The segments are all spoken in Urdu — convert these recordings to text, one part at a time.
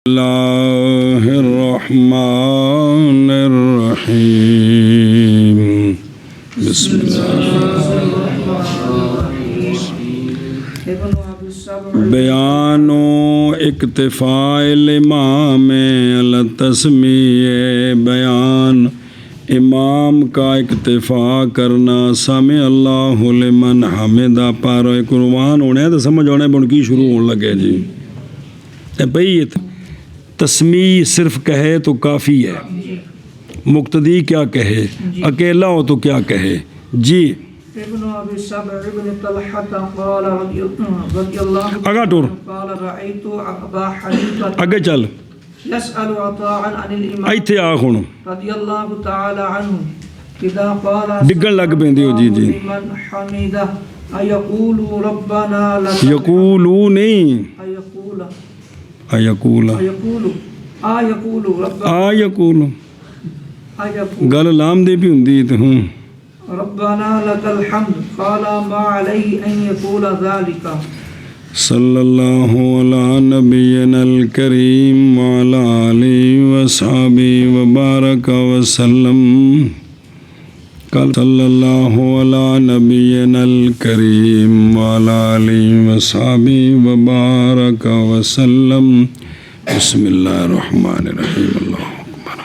اللہ الرحمن الرحیم بسم اللہ بیان و اکتفاء الامام علی تسمیہ بیان امام کا اکتفا کرنا سمع اللہ لمن حمدہ پر قربان ہونے تو سمجھ ہونے بن کی شروع ہونے لگے جی بھئی تسمیع صرف کہے تو کافی ہے، مقتدی کیا کہے، اکیلا ہو تو کیا کہے جی ابن ابی سبع ابن طلحہ قال رضی اللہ آگا ٹور قال رأيت ابا حنیفہ آگے چل يسأل عطاء عن الامام ایتھے آخون رضی اللہ تعالی عنہ اذا قال ڈگن لگ پیندی ہو جی جی من حمیدہ ایقول ربنا لك یقولو نہیں ایقول ایقول ربنا آیقول ایقول گل لام دے بھی ہوندی تو ہوں ربنا لك الحمد قال ما عليه ان يقول ذلك صلی اللہ علی نبینا الکریم وعلی آلہ وصحبہ وبارک وسلم قال صلی اللہ علی نبینا الکریم وعلی آلہ وصحبہ وبارک وسلم بسم اللہ الرحمن الرحیم اللہ اکبر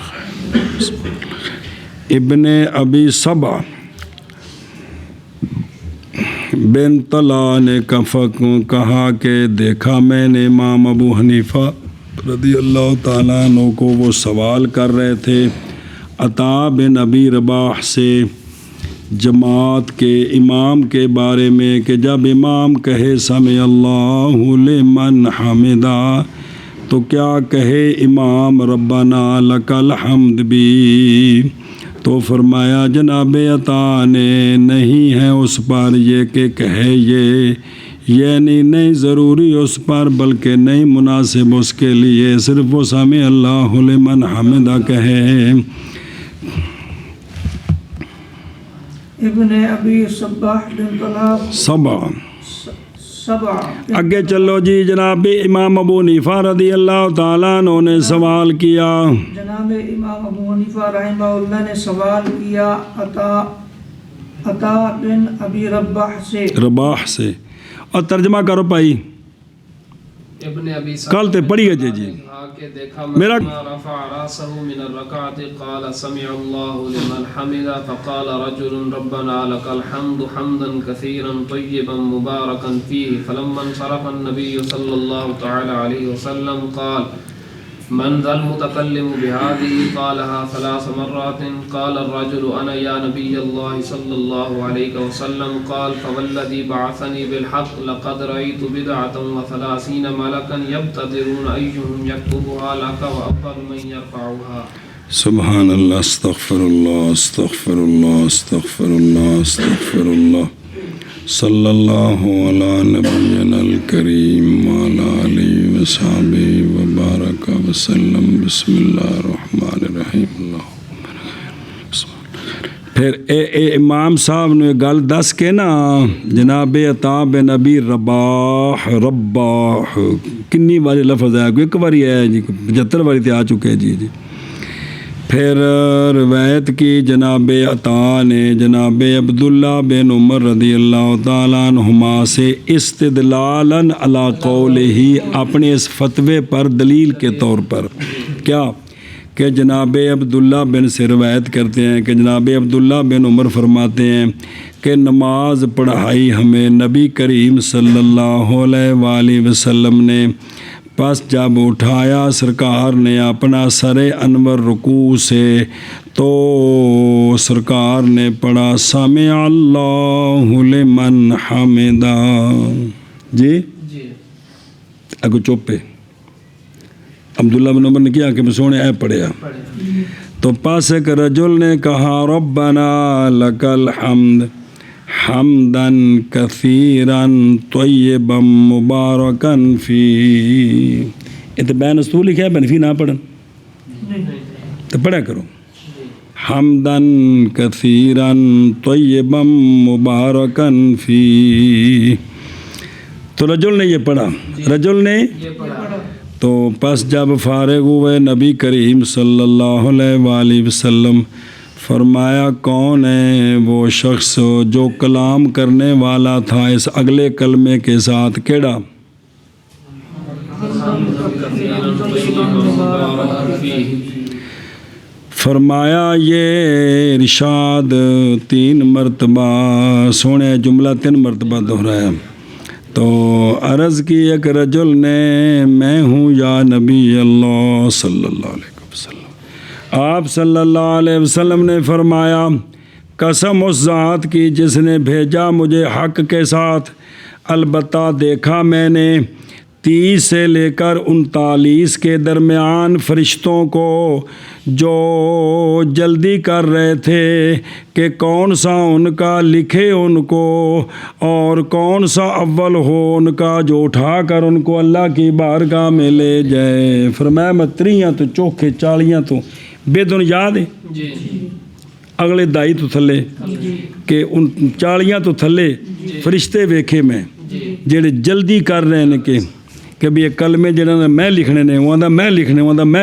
ابن ابی سبع بن طلحہ نے کہا کہ دیکھا میں نے امام ابو حنیفہ رضی اللہ تعالیٰ عنہ کو وہ سوال کر رہے تھے عطا بن ابی رباح سے جماعت کے امام کے بارے میں کہ جب امام کہے سمع اللہ لمن حمدہ تو کیا کہے امام ربنا لک الحمد بھی، تو فرمایا جناب عطا نے نہیں ہے اس پر یہ کہ کہے یہ یعنی نہیں ضروری اس پر بلکہ نہیں مناسب اس کے لیے صرف وہ سمع اللہ لمن حمدہ کہے۔ ابن ابی سبع بن طلحہ سبع سبع آگے چلو جی جناب امام ابو حنیفہ رضی اللہ تعالیٰ عنہ نے سوال کیا، جناب امام ابو حنیفہ رحمہ اللہ نے سوال کیا عطا بن ابی رباح سے اور ترجمہ کرو پائی ابن ابی کل تے پڑھی گئے جی کہ دیکھا میرا رفع راسه من الركعة قال سمع الله لمن حمده فقال رجل ربنا لك الحمد حمدا كثيرا طيبا مباركا فيه فلما انصرف النبي صلى الله تعالى عليه وسلم قال من ذا المتكلم بهذه قالها 3 مرات قال الرجل أنا يا نبي الله صلى الله عليه وسلم قال فوالذي بعثني بالحق لقد رأيت 37 ملكا يبتدرون أيهم يكتبها لك وأول من يرفعها سبحان اللہ استغفر اللہ استغفر اللہ استغفر اللہ استغفر اللہ صلی اللہ علی نبینا الکریم وعلی آلہ وصحبہ وبارک وسلم بسم اللہ الرحمن الرحیم اللہ پھر اے امام صاحب نے گل دس کے نا جناب عطا بن ابی رباح کنی باری لفظ ہے کوئی ایک باری ہے جی 75 باری تے آ چکے جی پھر روایت کی جناب عطا نے جناب عبداللہ بن عمر رضی اللہ تعالیٰ عنہما سے استدلالاً علی قولہ اپنے اس فتوے پر دلیل کے طور پر کیا کہ جناب عبداللہ بن سے روایت کرتے ہیں کہ جناب عبداللہ بن عمر فرماتے ہیں کہ نماز پڑھائی ہمیں نبی کریم صلی اللہ علیہ وآلہ وسلم نے، پس جب اٹھایا سرکار نے اپنا سر انور رکوع سے تو سرکار نے پڑھا سمع اللہ لمن حمدہ جی اگو چوپے عبداللہ بن عمر نے کیا کہ میں سونے اے پڑھیا تو پاس ایک رجل نے کہا ربنا لک الحمد حمدا کثیرا طیبا مبارکا فی، یہ تو بین استول لکھا ہے بنفی نہ پڑھن تو پڑھا کرو حمدا کثیرا طیبا مبارکا فی، تو رجل نے یہ پڑھا، رجل نے تو پس جب فارغ ہوئے نبی کریم صلی اللہ علیہ وآلہ وسلم فرمایا کون ہے وہ شخص جو کلام کرنے والا تھا اس اگلے کلمے کے ساتھ؟ کیڑا؟ فرمایا یہ ارشاد 3 مرتبہ سونے جملہ 3 مرتبہ دہرایا. تو عرض کی ایک رجل نے میں ہوں یا نبی اللہ صلی اللہ علیہ وسلم. آپ صلی اللہ علیہ وسلم نے فرمایا قسم اس ذات کی جس نے بھیجا مجھے حق کے ساتھ، البتہ دیکھا میں نے 30 سے لے کر 39 کے درمیان فرشتوں کو جو جلدی کر رہے تھے کہ کون سا ان کا لکھے ان کو اور کون سا اول ہو ان کا جو اٹھا کر ان کو اللہ کی بارگاہ میں لے جائے. فرمایا میں 30 تو چوکھے 40 تو بے دن یاد ہے اگلے دائی تو تھلے کہ ان 40 تو تھلے فرشتے ویکھے میں جڑے جلدی کر رہے ہیں کہ بھی یہ کلمے جنہوں نے میں لکھنے نے وہاں میں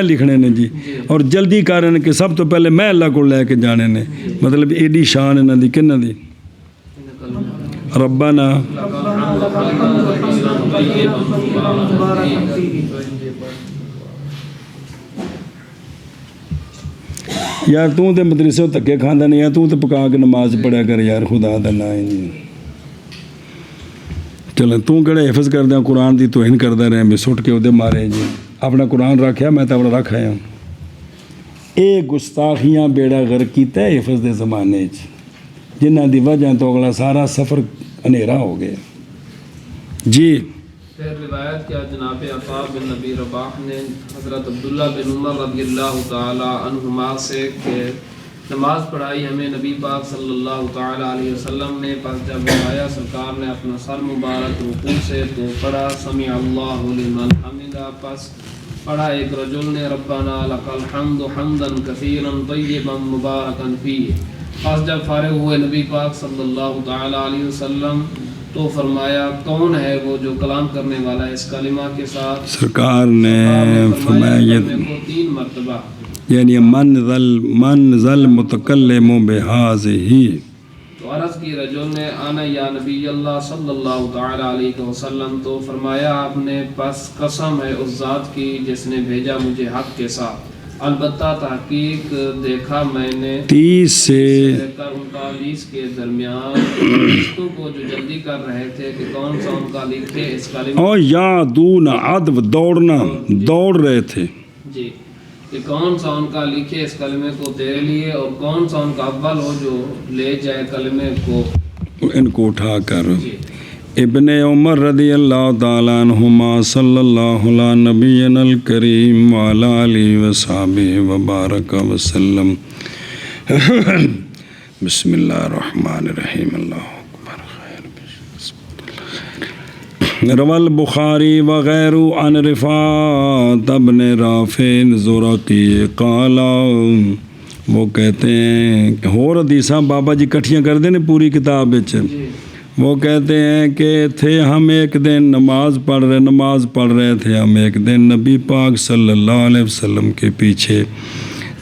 لکھنے نے جی، اور جلدی کر رہے ہیں کہ سب تو پہلے میں اللہ کو لے کے جانے نے. مطلب ایڈی شان انہاں دی کنہ دی ربنا یار تو تے مدرسے تکے کھاندا نہیں ہے، تو تے پکا کے نماز پڑھیا کر یار خدا دا نام. چلو تو کہڑے حفظ کردہ قرآن دی توہین کردہ رہے میں سٹ کے ادھے مارے جی. اپنا قرآن رکھیا میں تو اپنا رکھ آیا. اے گستاخیاں بیڑا غرق کیتا ہے حفظ دے زمانے جنہ دی وجہ تو اگلا سارا سفر انیرا ہو گیا جی. پھر روایت کیا جناب عطا بن نبی رباح نے حضرت عبداللہ بن عمر رضی اللہ تعالی عنہما سے کہ نماز پڑھائی ہمیں نبی پاک صلی اللہ تعالی علیہ وسلم نے، پس جب آیا سرکار نے اپنا سر مبارک رکوع سے تو پڑھا سمع اللہ لمن حمدہ، پس پڑھا ایک رجل نے ربنا لک الحمد حمدا کثیرا طیبا مبارکا فیہ. پس جب فارغ ہوئے نبی پاک صلی اللہ تعالی علیہ وسلم تو فرمایا کون ہے وہ جو کلام کرنے والا ہے اس کلمہ کے ساتھ؟ سرکار نے فرمایا یہ 3 مرتبہ یعنی من ذل متکلم بہذہ. تو عرض کی رجل نے آنا یا نبی اللہ صلی اللہ تعالی علیہ وسلم، تو فرمایا آپ نے پس قسم ہے اس ذات کی جس نے بھیجا مجھے حق کے ساتھ، البتہ تحقیق دیکھا میں نے 30 سے لے کر 39 کے درمیان فرشتوں کو جو جلدی کر رہے تھے کہ کون سا ان کا لکھے اس کلمہ اور یادون عدو دوڑ رہے تھے جی، کہ کون سا ان کا لکھے اس کلمے کو تیرے لیے اور کون سا ان کا اول ہو جو لے جائے کلمے کو ان کو اٹھا کر. ابن عمر رضی اللہ تعالیٰ عنہما صلی اللہ علیہ نبینا الکریم وعلی آلہ وصحبہ وبارک وسلم. بسم اللہ الرحمن الرحیم. اللہ اکبر. روى البخاری وغیر عن رفاعۃ بن رافع زرقی قال، وہ کہتے ہیں کہ اور حدیثاں بابا جی کٹھیاں کر دیں پوری کتاب وچ. وہ کہتے ہیں کہ تھے ہم ایک دن نماز پڑھ رہے تھے ہم ایک دن نبی پاک صلی اللہ علیہ وسلم کے پیچھے.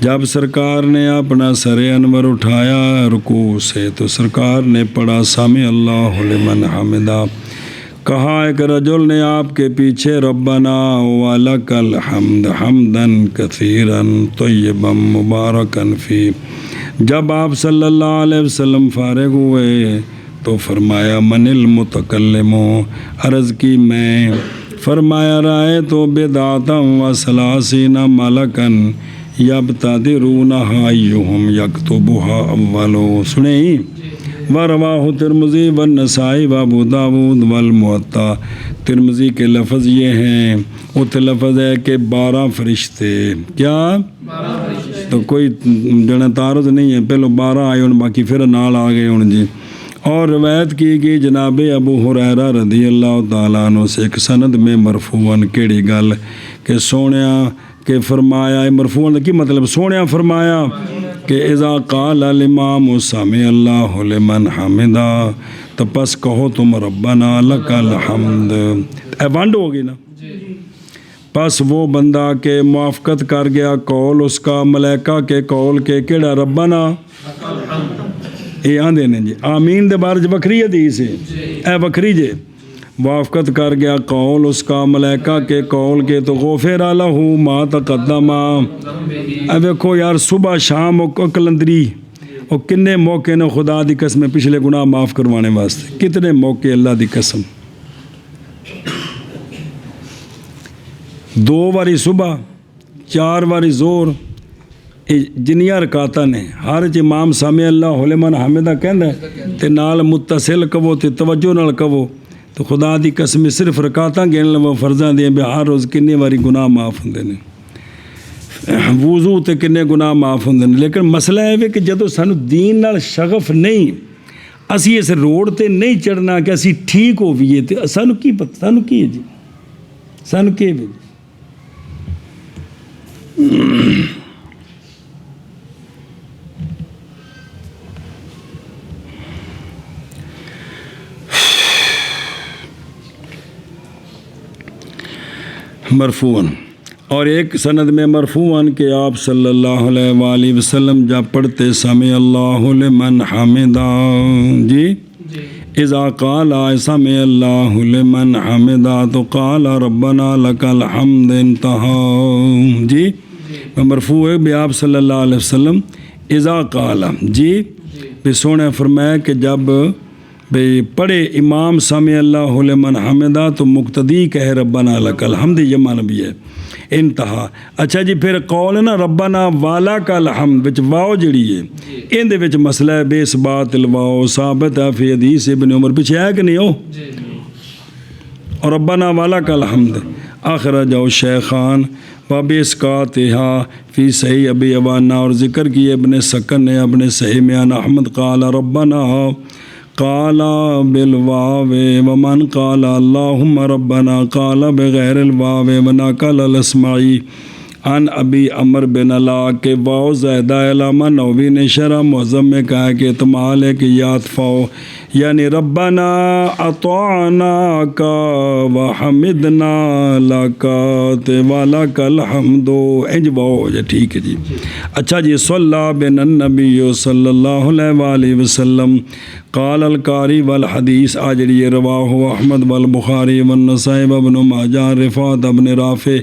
جب سرکار نے اپنا سر انور اٹھایا رکوع سے تو سرکار نے پڑھا سمع اللہ لمن حمدہ. کہا ایک رجل نے آپ کے پیچھے ربنا ولک الحمد حمدا کثیرا طیبا مبارکا فیہ. جب آپ صلی اللہ علیہ وسلم فارغ ہوئے تو فرمایا من المتکلم، عرض کی میں. فرمایا رائے تو بدعتا و ثلاثین ملکا یبتدرونہا ایہم یکتبہا اولو. سنیں وَرَوَاهُ ترمذی والنسائی وابو داود والموطا. ترمذی کے لفظ یہ ہیں، اتنے لفظ ہے کہ 12 فرشتے. کیا 12 فرشتے؟ تو کوئی جنہیں تعارض نہیں ہے، پہلو 12 آئے ان باقی پھر نال آ گئے ان جی. اور روایت کی گئی جناب ابو ہریرہ رضی اللہ تعالیٰ عنہ سے ایک سند میں مرفوعاً کیڑی گل کہ سونیا کہ فرمایا، مرفوعاً کی مطلب سونیا فرمایا کہ اذا قال الامام سمع اللہ لمن حمدہ، تو پس کہو تم ربنا لک الحمد. ونڈ ہوگی نا. پس وہ بندہ کہ موافقت کر گیا قول اس کا ملائکہ کے قول کے کیڑا ربنا یہ آندے نے جی آمین دے بارے وکری حدیث ہے اے وکری جے موافقت کر گیا قول اس کا ملائکہ کے قول کے تو غفر لہ ما تقدم اے دیکھو یار صبح شام کلندری اور کنے موقع نے خدا دی قسم پچھلے گناہ معاف کروانے واسطے کتنے موقع اللہ دی قسم 2 واری صبح 4 واری زور جنیاں رکعتاں نے ہر چ امام سامع اللہ لمن حمدہ کہندا تے نال متصل کہو تے توجہ نال کہو تو خدا دی قسم صرف رکعتاں گن لو فرضاں دے ہر روز کنے واری گناہ معاف ہوندے نے وضو تے کنے گناہ معاف ہوندے نے لیکن مسئلہ ہے کہ جدوں سانو دین نال شغف نہیں اسی اس روڈ تے نہیں چڑھنا کہ اسی ٹھیک ہوئیے تے سانو کی پتہ سانو کی ہے جی سانو کی ہے مرفوعاً اور ایک سند میں مرفوعاً کہ آپ صلی اللہ علیہ وآلہ وسلم جب پڑھتے سمع اللہ لمن حمدہ جی اذا قال سمع اللہ لمن حمدہ تو قال ربنا لک الحمد انتہا جی مرفوع ہے بھی آپ صلی اللہ علیہ وسلم اذا قال جی بھی سونے فرمایا کہ جب بھئی پڑھے امام سمع اللہ لمن حمدہ تو مقتدی کہے ربنا لک الحمد یہ معنی بھی ہے انتہا اچھا جی پھر قول ہے نا ربنا والا کا الحمد وچ واو جڑی ہے ان دے وچ مسئلہ ہے بے اثبات الواو ثابت ہے فی حدیث ابن عمر پیچھے ہے کہ نہیں ہو اور ربنا والا کا الحمد اخرجہ الشیخان وباسقاطہا فی صحیح ابی عوانہ اور ذکر کیے ابن سکن نے اپنے صحیح میں عن احمد قال ربنا قال بالواو ومن قال اللهم ربنا قال بغیر الواو ونقل الاسمعی عن ابی عمر بن علاء کے واو زائدہ علامہ نووی نے شرح معظم میں کہا کہ احتمال ہے کہ یاد فاؤ یعنی ربنا اطعنا کا وحمدنا لکا ولک الحمد انج واو ہو جائے ٹھیک ہے جی اچھا جی صلی بن النبی صلی اللہ علیہ وآلہ وسلم قال القاری والحدیث آجری رواہ احمد والبخاری والنسائی وابن ماجہ رفعت ابن رافع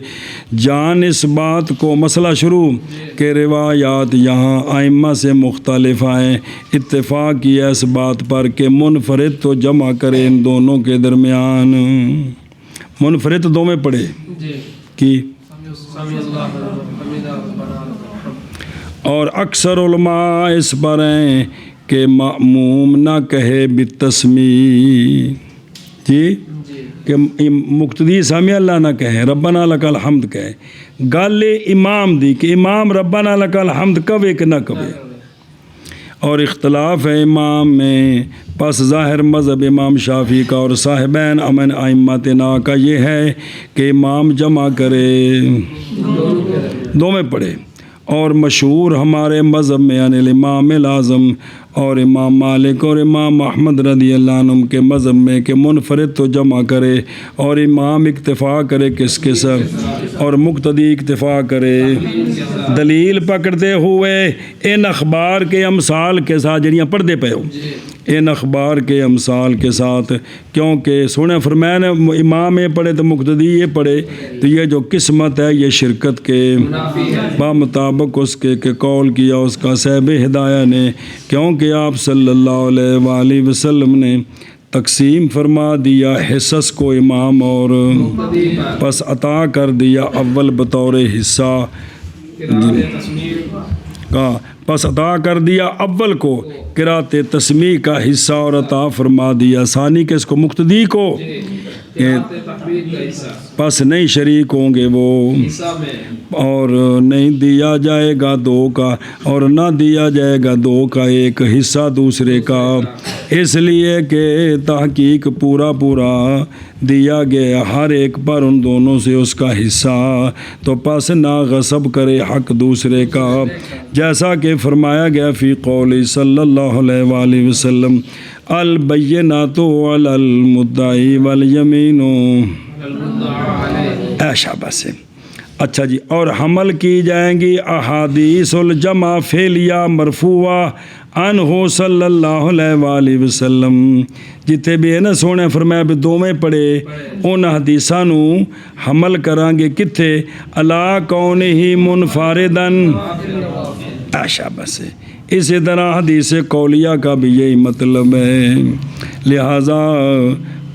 جان اس بات کو مسئلہ شروع کہ روایات یہاں ائمہ سے مختلف آئیں اتفاق کیا اس بات پر کہ منفرد تو جمع کرے ان دونوں کے درمیان منفرد دو میں پڑھے کی اور اکثر علماء اس پر ہیں کہ مأموم نہ کہے بالتسمیع جی کہ مقتدی سامع اللہ نہ کہے ربنا لک الحمد کہے گل امام دی کہ امام ربنا لک الحمد کہے کہ نہ کہے اور اختلاف ہے امام میں پس ظاہر مذہب امام شافعی کا اور صاحبین امن ائمتنا کا یہ ہے کہ امام جمع کرے دو میں پڑھے اور مشہور ہمارے مذہب میں یعنی الامام الاعظم اور امام مالک اور امام احمد رضی اللہ عنہ کے مذہب میں کہ منفرد تو جمع کرے اور امام اکتفا کرے کس کے ساتھ اور مقتدی اکتفا کرے دلیل پکڑتے ہوئے ان اخبار کے امثال کے ساتھ جڑیاں پڑھتے پے ہو ان اخبار کے امثال کے ساتھ کیونکہ سونے فرمایا نے امام یہ پڑھے تو مقتدی یہ پڑھے تو یہ جو قسمت ہے یہ شرکت کے بمطابق اس کے کہ قول کیا اس کا صاحب ہدایہ نے کیونکہ آپ صلی اللہ علیہ وآلہ وسلم نے تقسیم فرما دیا حصص کو امام اور پس عطا کر دیا اول بطور حصہ کا پس عطا کر دیا اول کو قرات تسمیع کا حصہ اور عطا فرما دیا ثانی کے اس کو مقتدی کو پس نہیں شریک ہوں گے وہ اور نہیں دیا جائے گا دو کا اور نہ دیا جائے گا دو کا ایک حصہ دوسرے کا اس لیے کہ تحقیق پورا دیا گیا ہر ایک پر ان دونوں سے اس کا حصہ تو پس نہ غصب کرے حق دوسرے کا جیسا کہ فرمایا گیا فی قول صلی اللہ علیہ وآلہ وسلم البینات علی المدعی والیمین المدعى عليه. شاباش سے. اچھا جی، اور حمل کی جائیں گی احادیث الجمع فعلیہ مرفوعہ عنہ صلی اللہ علیہ وآلہ وسلم. جتنے بھی ہے نا سونے فرمایا بھی دوویں پڑھے ان حدیثاں نو حمل کران گے کتھے الا کونہ منفردن. شاباش سے. اسی طرح حدیث قولیہ کا بھی یہی مطلب ہے. لہذا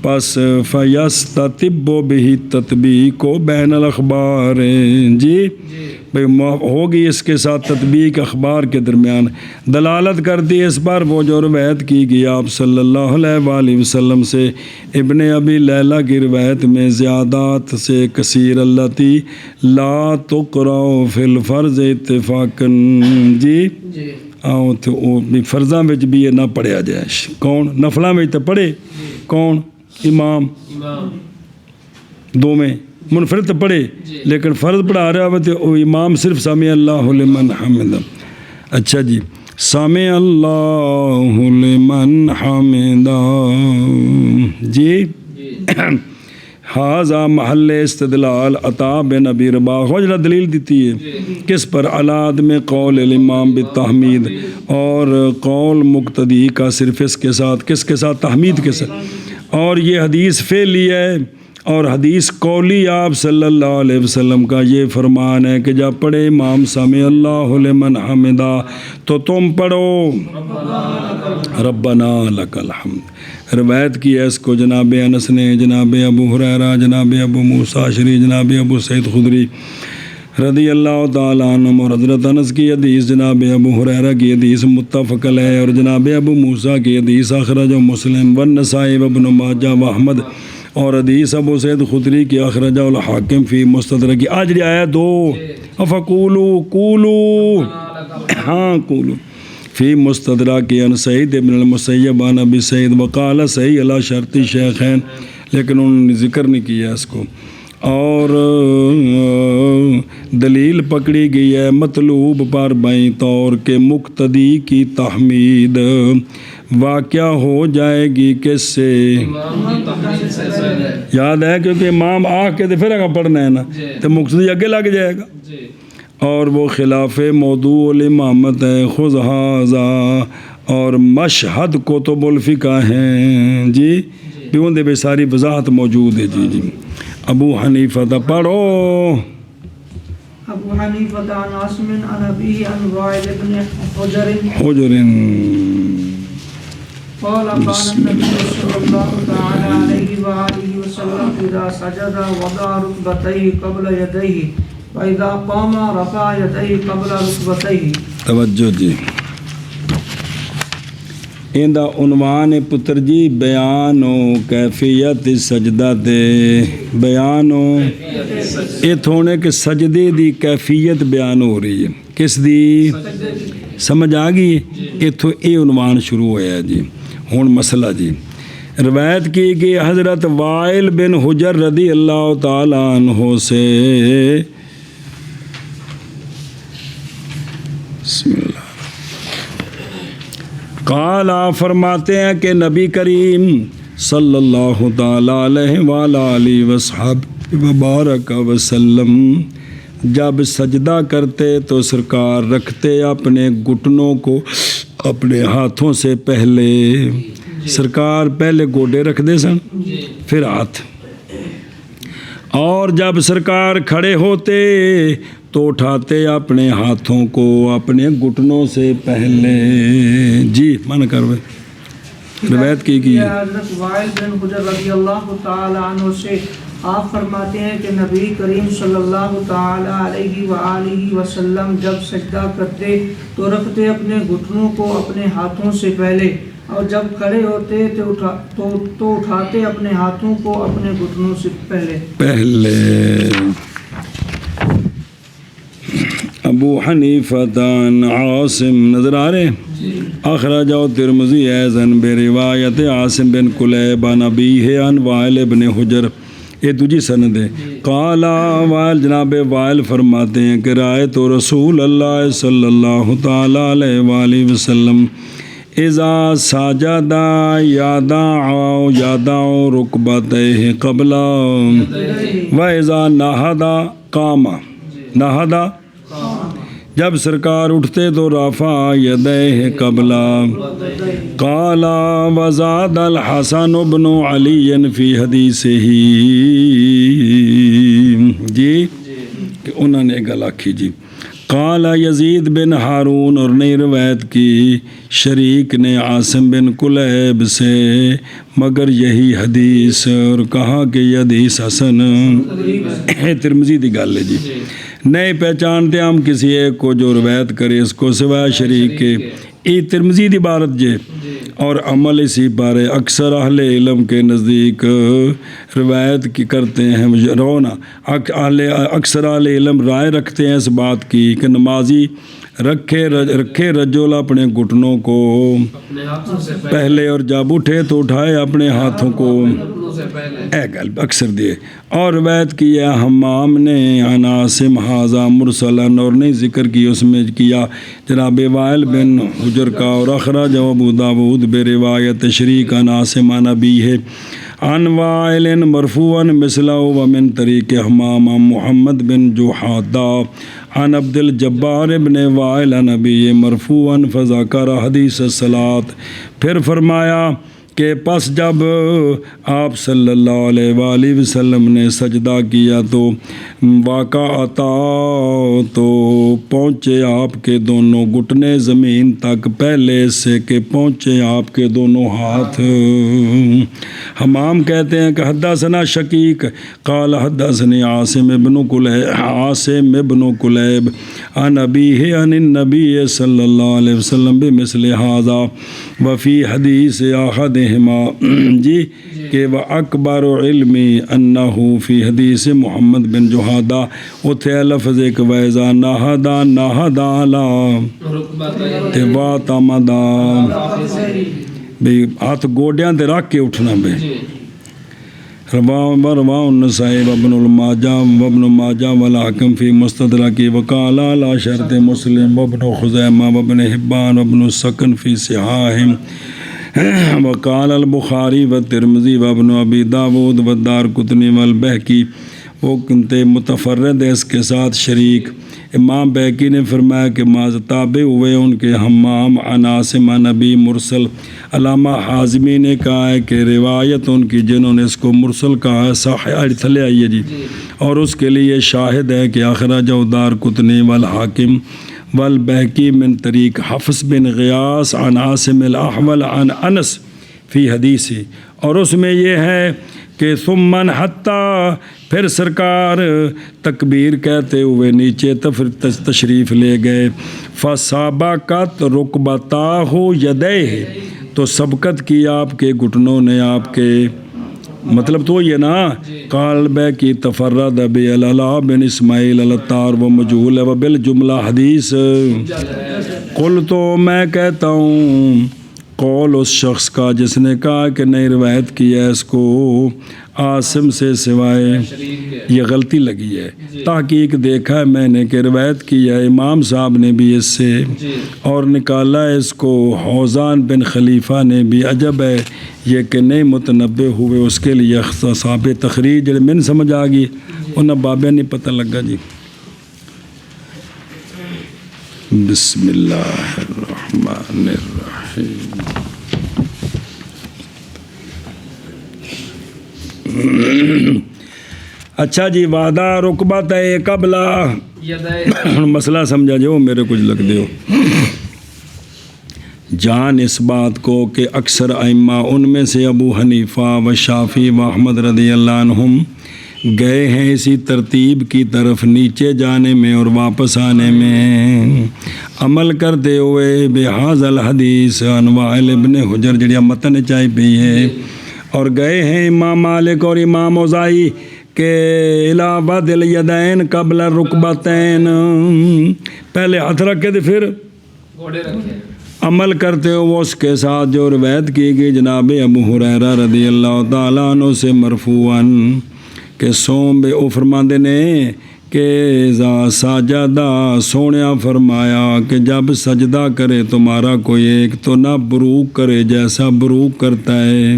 پس فیستتب بہ تطبیق بین الاخبار. جی بھئی ہوگی اس کے ساتھ تطبیق اخبار کے درمیان. دلالت کرتی ہے اس پر وہ جو روایت کی گئی آپ صلی اللہ علیہ وآلہ وسلم سے ابن ابی لیلہ کی روایت میں زیادات سے کثیر التی لا تقرأ فی الفرض اتفاقا. جی آؤ تو فرضاں وچ بھی یہ نہ پڑھیا جائے. کون نفلاں وچ تو پڑھے کون امام دو میں منفرد تو پڑھے لیکن فرض پڑھا رہا ہوا تو امام صرف سامع اللہ لمن حمدہ. اچھا جی سامع اللہ لمن حمدہ. جی حاضہ محل استدلال عطا بن ابی رباح وجہ دلیل دیتی ہے کس پر علاد میں قول الامام بالتحمید اور قول مقتدی کا صرف اس کے ساتھ کس کے ساتھ تحمید کے ساتھ. اور یہ حدیث فعلی ہے اور حدیث قولی آپ صلی اللہ علیہ وسلم کا یہ فرمان ہے کہ جب پڑھے امام سامع اللہ لمن حمدہ تو تم پڑھو ربنا لک الحمد. روایت کی ہے اس کو جناب انس نے، جناب ابو ہریرہ، جناب ابو موسیٰ اشعری، جناب ابو سعید خدری رضی اللہ تعالیٰ عنہ. اور حضرت انس کی حدیث جناب ابو ہریرہ کی حدیث متفق ہے اور جناب ابو موسیٰ کی حدیث اخرج مسلم والنسائی وابن ماجہ واحمد اور حدیث ابو سعید خدری کی اخرج الحاکم فی مستدرک. آج آیت 2 افقولو کولو ہاں کولو فی مستدرک عن سعید بن المسیب عن ابی سعید وقال صحیح علی شرط شیخین، لیکن انہوں نے ذکر نہیں کیا اس کو. اور دلیل پکڑی گئی ہے مطلوب پر بائیں طور کے مقتدی کی تحمید واقعہ ہو جائے گی کس سے یاد ہے کیونکہ امام آ کے تو پھر اگر پڑھنا ہے نا تو مقتدی اگے لگ جائے گا. اور وہ خلاف موضوع الامامت ہے خذ ھذا اور مشہد کتب الفقہ ہیں. جی بھی ان دے ساری وضاحت موجود ہے. جی جی ابو حنیفہ دا پڑھو. ابو حنیفہ عن عاصم عن ابیہ عن وائل بن حجر قال كان النبي صلى الله تعالى عليه وآله وسلم إذا سجد وضع ركبتيه قبل يديه وإذا قام رفع يديه قبل ركبتيه. توجہ جی ایندا عنوان پتر جی بیان و کیفیت سجدہ دے بیان و اتھونے کہ سجدے دی کیفیت بیان ہو رہی ہے کس دی سمجھ آ گئی. اتھو اے عنوان شروع ہویا جی. ہون مسئلہ جی روایت کی کہ حضرت وائل بن حجر رضی اللہ تعالیٰ عنہ سے بسم اللہ قال فرماتے ہیں کہ نبی کریم صلی اللہ تعالیٰ علیہ وآلہ وصحبہ وبارک وسلم جب سجدہ کرتے تو سرکار رکھتے اپنے گھٹنوں کو اپنے ہاتھوں سے پہلے. سرکار پہلے گوڈے رکھ دے سن پھر ہاتھ. اور جب سرکار کھڑے ہوتے تو اٹھاتے اپنے ہاتھوں کو اپنے گھٹنوں سے پہلے. جی من کروے روایت کی گئی حضرت وائل بن حجر رضی اللہ تعالی عنہ سے آپ فرماتے ہیں کہ نبی کریم صلی اللہ تعالی علیہ وآلہ وسلم جب سجدہ کرتے تو رکھتے اپنے گھٹنوں کو اپنے ہاتھوں سے پہلے اور جب کھڑے ہوتے تو اٹھاتے اپنے ہاتھوں کو اپنے گھٹنوں سے پہلے. ابو حنیفہ عن عاصم نظر آ رہے اخرج ترمذی ایضاً بروایت عاصم بن کلیب عن ابیہ عن وائل بن حجر. یہ دوسری سند ہے. قال وائل جناب وائل فرماتے ہیں کہ رائے تو رسول اللہ صلی اللہ تعالیٰ علیہ وآلہ وسلم اذا ساجد یادع رکبتیہ قبل و اذا نہد قام نہد جب سرکار اٹھتے تو رافع یدیہ قبل قال وزاد الحسن بن علی فی حدیثہ جی کہ انہوں نے گل آکھی جی قال یزید بن ہارون اور نئی روایت کی شریک نے عاصم بن کلیب سے مگر یہی حدیث اور کہا کہ یہ حدیث حسن ترمذی دی گل ہے جی نہیں پہچانتے ہم کسی ایک کو جو روایت کرے اس کو سوائے شریک کے ای ترمذی دی عبارت جے اور عمل اسی بارے اکثر اہل علم کے نزدیک روایت کی کرتے ہیں رونا اکثر اہل علم رائے رکھتے ہیں اس بات کی کہ نمازی رکھے رجل اپنے گھٹنوں کو اپنے ہاتھوں سے پہلے اور جب اٹھے تو اٹھائے اپنے ہاتھوں کو اے گل اکثر دیے اور روایت کی ہے حمام نے عن عاصم ھذا مرسلا اور نہیں ذکر کی اس میں کیا جناب وائل بن حجر کا اور اخرج ابو داود بروایت شریک عن عاصم عن ابیہ عن وائل مرفوعا مثلہ ومن طریق حمام محمد بن جحادہ عن عبد الجبار بن وائل عن ابی مرفوعا فذکر حدیث الصلاۃ پھر فرمایا کہ پس جب آپ صلی اللہ علیہ وآلہ وسلم نے سجدہ کیا تو واقع عطا تو پہنچے آپ کے دونوں گھٹنے زمین تک پہلے سے کہ پہنچے آپ کے دونوں ہاتھ حمام کہتے ہیں کہ حدثنا شقیق قال حدثنی عاصم ابن کلیب عن ابیہ عن النبی صلی اللہ علیہ وسلم بمثل ھذا وفی حدیث احدہما جی کہ وہ اکبر علمی انہو فی حدیث محمد بن جحادہ اتھے لفظ ایک ویزا نہدا لا تے واتمدا بھی ہاتھ گوڈیاں تے رکھ کے اٹھنا بے رواہ النسائی وابن ماجہ والحاکم فی مستدرک وقال علی شرط مسلم وابن خزیمہ وابن حبان وابن السکن فی صحاحہم وقال البخاری والترمذی وابن ابی داود والدارقطنی والبہقی وہ کنتے متفرد ہے اس کے ساتھ شریک امام بہقی نے فرمایا کہ ماذ تابع ہوئے ان کے حمام عن عاصم عن ابی مرسل علامہ حازمی نے کہا ہے کہ روایت ان کی جنہوں نے اس کو مرسل کہا ہے صحیح تھلے آئیے جی اور اس کے لیے شاہد ہے کہ اخرج دارقطنی والحاکم والبہقی من طریق حفص بن غیاث عن عاصم الاحول عن انس فی حدیثی اور اس میں یہ ہے کہ ثم حتیٰ پھر سرکار تکبیر کہتے ہوئے نیچے تشریف لے گئے فسابقت رکبتاہ یدیہ تو سبقت کی آپ کے گھٹنوں نے آپ کے مطلب تو یہ نا قالب کی تفرد بعلا بن اسماعیل الاتار و مجہول و بالجملہ حدیث قل تو میں کہتا ہوں قول اس شخص کا جس نے کہا کہ نئی روایت کی ہے اس کو عاصم سے سوائے یہ غلطی لگی ہے تحقیق دیکھا ہے میں نے کہ روایت کی ہے امام صاحب نے بھی اس سے اور نکالا ہے اس کو حوزان بن خلیفہ نے بھی عجب ہے یہ کہ نئی متنبع ہوئے اس کے لیے اختصاص تخریج جڑے من سمجھ آ گئی انہیں بابے نہیں پتہ لگا جی بسم اللہ الرحمن الرحیم اچھا جی وعدہ رکبت ہے قبلہ مسئلہ سمجھا جو میرے کچھ لگ دیو جان اس بات کو کہ اکثر ائمہ ان میں سے ابو حنیفہ و شافعی و احمد رضی اللہ عنہم گئے ہیں اسی ترتیب کی طرف نیچے جانے میں اور واپس آنے میں عمل کرتے ہوئے بحاظ الحدیث عن وائل ابن حجر جڑیا متن چاہی پی ہے اور گئے ہیں امام مالک اور امام اوزائی کہ الا وضع الیدین قبل الرکبتین پہلے ہاتھ رکھے تھے پھر گھوڑے رکھے عمل کرتے ہو وہ اس کے ساتھ جو روایت کی گئی جناب ابو ہریرہ رضی اللہ تعالیٰ عنہ سے مرفوعاً کہ سوم بے او فرماندے نے کہ ذا ساجدہ سونیا فرمایا کہ جب سجدہ کرے تمہارا کوئی ایک تو نہ بروک کرے جیسا بروک کرتا ہے،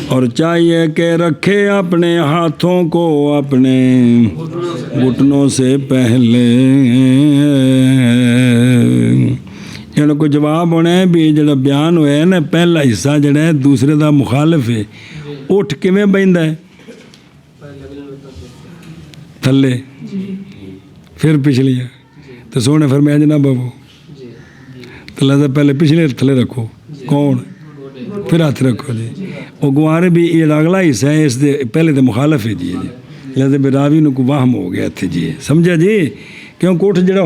اور چاہیے کہ رکھے اپنے ہاتھوں کو اپنے گھٹنوں سے پہلے۔ انہوں کو جواب ہونا ہے بھی جڑا بیان ہوا ہے نا پہلا حصہ جڑا ہے دوسرے دا مخالف ہے، اٹھ کیویں بہندا ہے؟ تھلے پھر پچھلی ہے تو سونے فرمایا جناب بابو تھلے پہلے پچھلے تھلے رکھو، کون؟ پھر ہاتھ رکھو جی۔ وہ گوارے بھی یہ اگلا حصہ ہے اس دے پہلے دے مخالف ہے جی، لہذا بھی راوی نو کو وہم ہو گیا تھے جی، سمجھا جی؟ کیوں کوٹ جڑا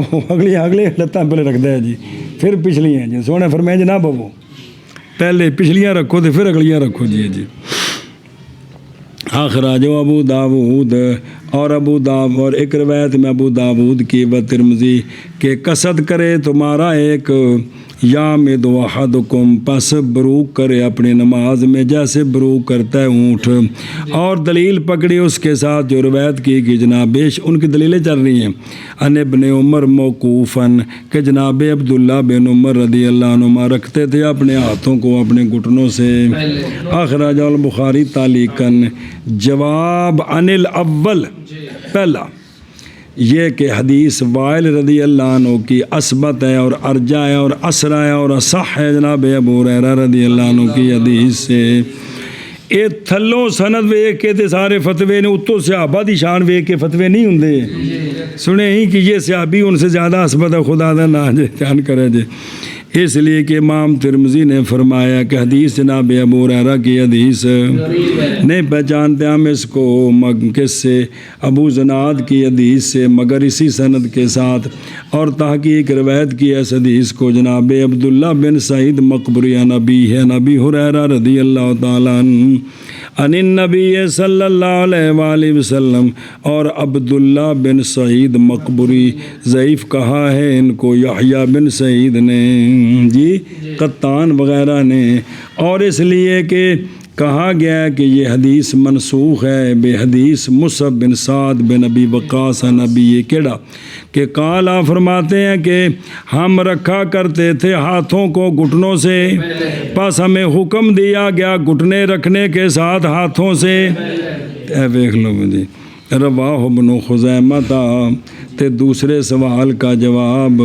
اگلے لتاں پہلے رکھتا ہے جی، پھر پچھلیاں جی۔ سونے فرمایا جناب بابو پہلے پچھلیاں رکھو تو پھر اگلیاں رکھو جی جی۔ آخرا جو ابو داود اور اور ایک روایت میں ابو داود کی و ترمذی کہ قصد کرے تمہارا ایک یا میں دو احدکم پس بروک کرے اپنی نماز میں جیسے بروک کرتا ہے اونٹ، اور دلیل پکڑی اس کے ساتھ جو روایت کی جناب بیش ان کی دلیلیں چل رہی ہیں ان ابن عمر موقوفاً کہ جناب عبداللہ بن عمر رضی اللہ عنہما رکھتے تھے اپنے ہاتھوں کو اپنے گھٹنوں سے۔ اخرج البخاری تعلیقاً جواب عن الاول، پہلا یہ کہ حدیث وائل رضی اللہ عنہ کی اثبت ہے اور ارجح ہے اور اسرا ہے اور اصح ہے جناب ابو ہریرہ رضی اللہ عنہ کی حدیث سے۔ اے تھلوں سند ویکھ کے تے سارے فتوے نے اتوں صحابہ دی شان ویکھ کے فتوے نہیں ہوندے، سنے ہی کہ یہ صحابی ان سے زیادہ اثبت ہے، خدا دا نا جے جان کرے جے، اس لیے کہ امام ترمذی نے فرمایا کہ حدیث جناب ابو ہریرہ کی حدیث نہیں پہچانتے ہم اس کو کس سے، ابو زناد کی حدیث سے، مگر اسی سند کے ساتھ، اور تحقیق روایت کی اس حدیث کو جناب عبداللہ بن سعید مقبری نبی ہے نبی ہریرہ رضی اللہ تعالیٰ عنہ ان النبی صلی اللہ علیہ وآلہ وسلم، اور عبداللہ بن سعید مقبری ضعیف کہا ہے ان کو یحییٰ بن سعید نے جی، قطان وغیرہ نے، اور اس لیے کہ کہا گیا ہے کہ یہ حدیث منسوخ ہے بے حدیث مصعب بن سعد بن ابی وقاص نبی یہ کیڑا کہ قالا فرماتے ہیں کہ ہم رکھا کرتے تھے ہاتھوں کو گھٹنوں سے، پس ہمیں حکم دیا گیا گھٹنے رکھنے کے ساتھ ہاتھوں سے۔ اے دیکھ لو جی، رواہ ابن خزیمہ تے دوسرے سوال کا جواب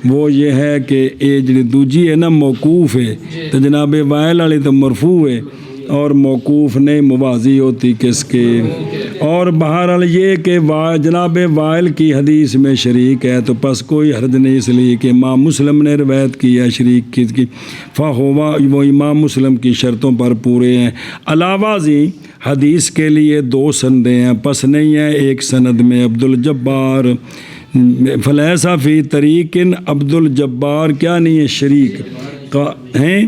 وہ یہ ہے کہ اے جڑی دوجی ہے نا موقوف ہے تو جناب وائل والی تو مرفوع ہے اور موقوف نہیں موازی ہوتی کس کے، اور بہرحال یہ کہ جناب وائل کی حدیث میں شریک ہے تو پس کوئی حرج نہیں، اس لیے کہ امام مسلم نے روایت کی ہے شریک کی فہوا وہ امام مسلم کی شرطوں پر پورے ہیں۔ علاوہ ازیں حدیث کے لیے دو سندیں ہیں، پس نہیں ہے ایک سند میں عبد الجبار فلیسا فی طریق عبد الجبار کیا نہیں ہے شریک کا ہیں،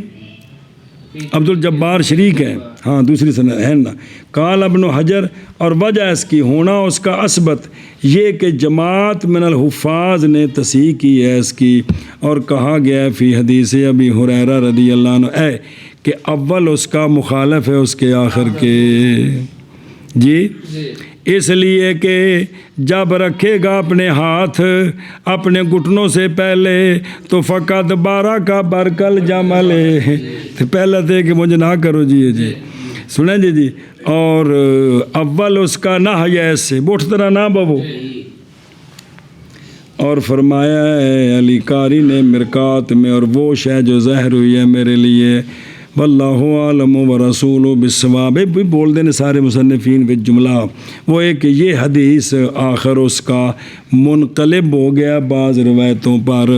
عبد الجبار شریک ہے ہاں دوسری سند ہے نا۔ قال ابن حجر اور وجہ اس کی ہونا اس کا اثبت یہ کہ جماعت من الحفاظ نے تصحیح کی ہے اس کی، اور کہا گیا ہے فی حدیث ابی ہریرہ رضی اللہ عنہ اے کہ اول اس کا مخالف ہے اس کے آخر کے جی، اس لیے کہ جب رکھے گا اپنے ہاتھ اپنے گھٹنوں سے پہلے تو فقط 12 کا برکل جمل ہے، تو پہلا تھے کہ مجھے نہ کرو جی جی سنیں جی، اور اول اس کا نہ ہے اس سے بوٹھ طرح نہ ببو، اور فرمایا ہے علی قاری نے مرکات میں اور وہ شے جو ظاہر ہوئی ہے میرے لیے واللہ عالم ورسول بالصواب بھی بول دینے سارے مصنفین و جملہ وہ ایک کہ یہ حدیث آخر اس کا منقلب ہو گیا بعض روایتوں پر،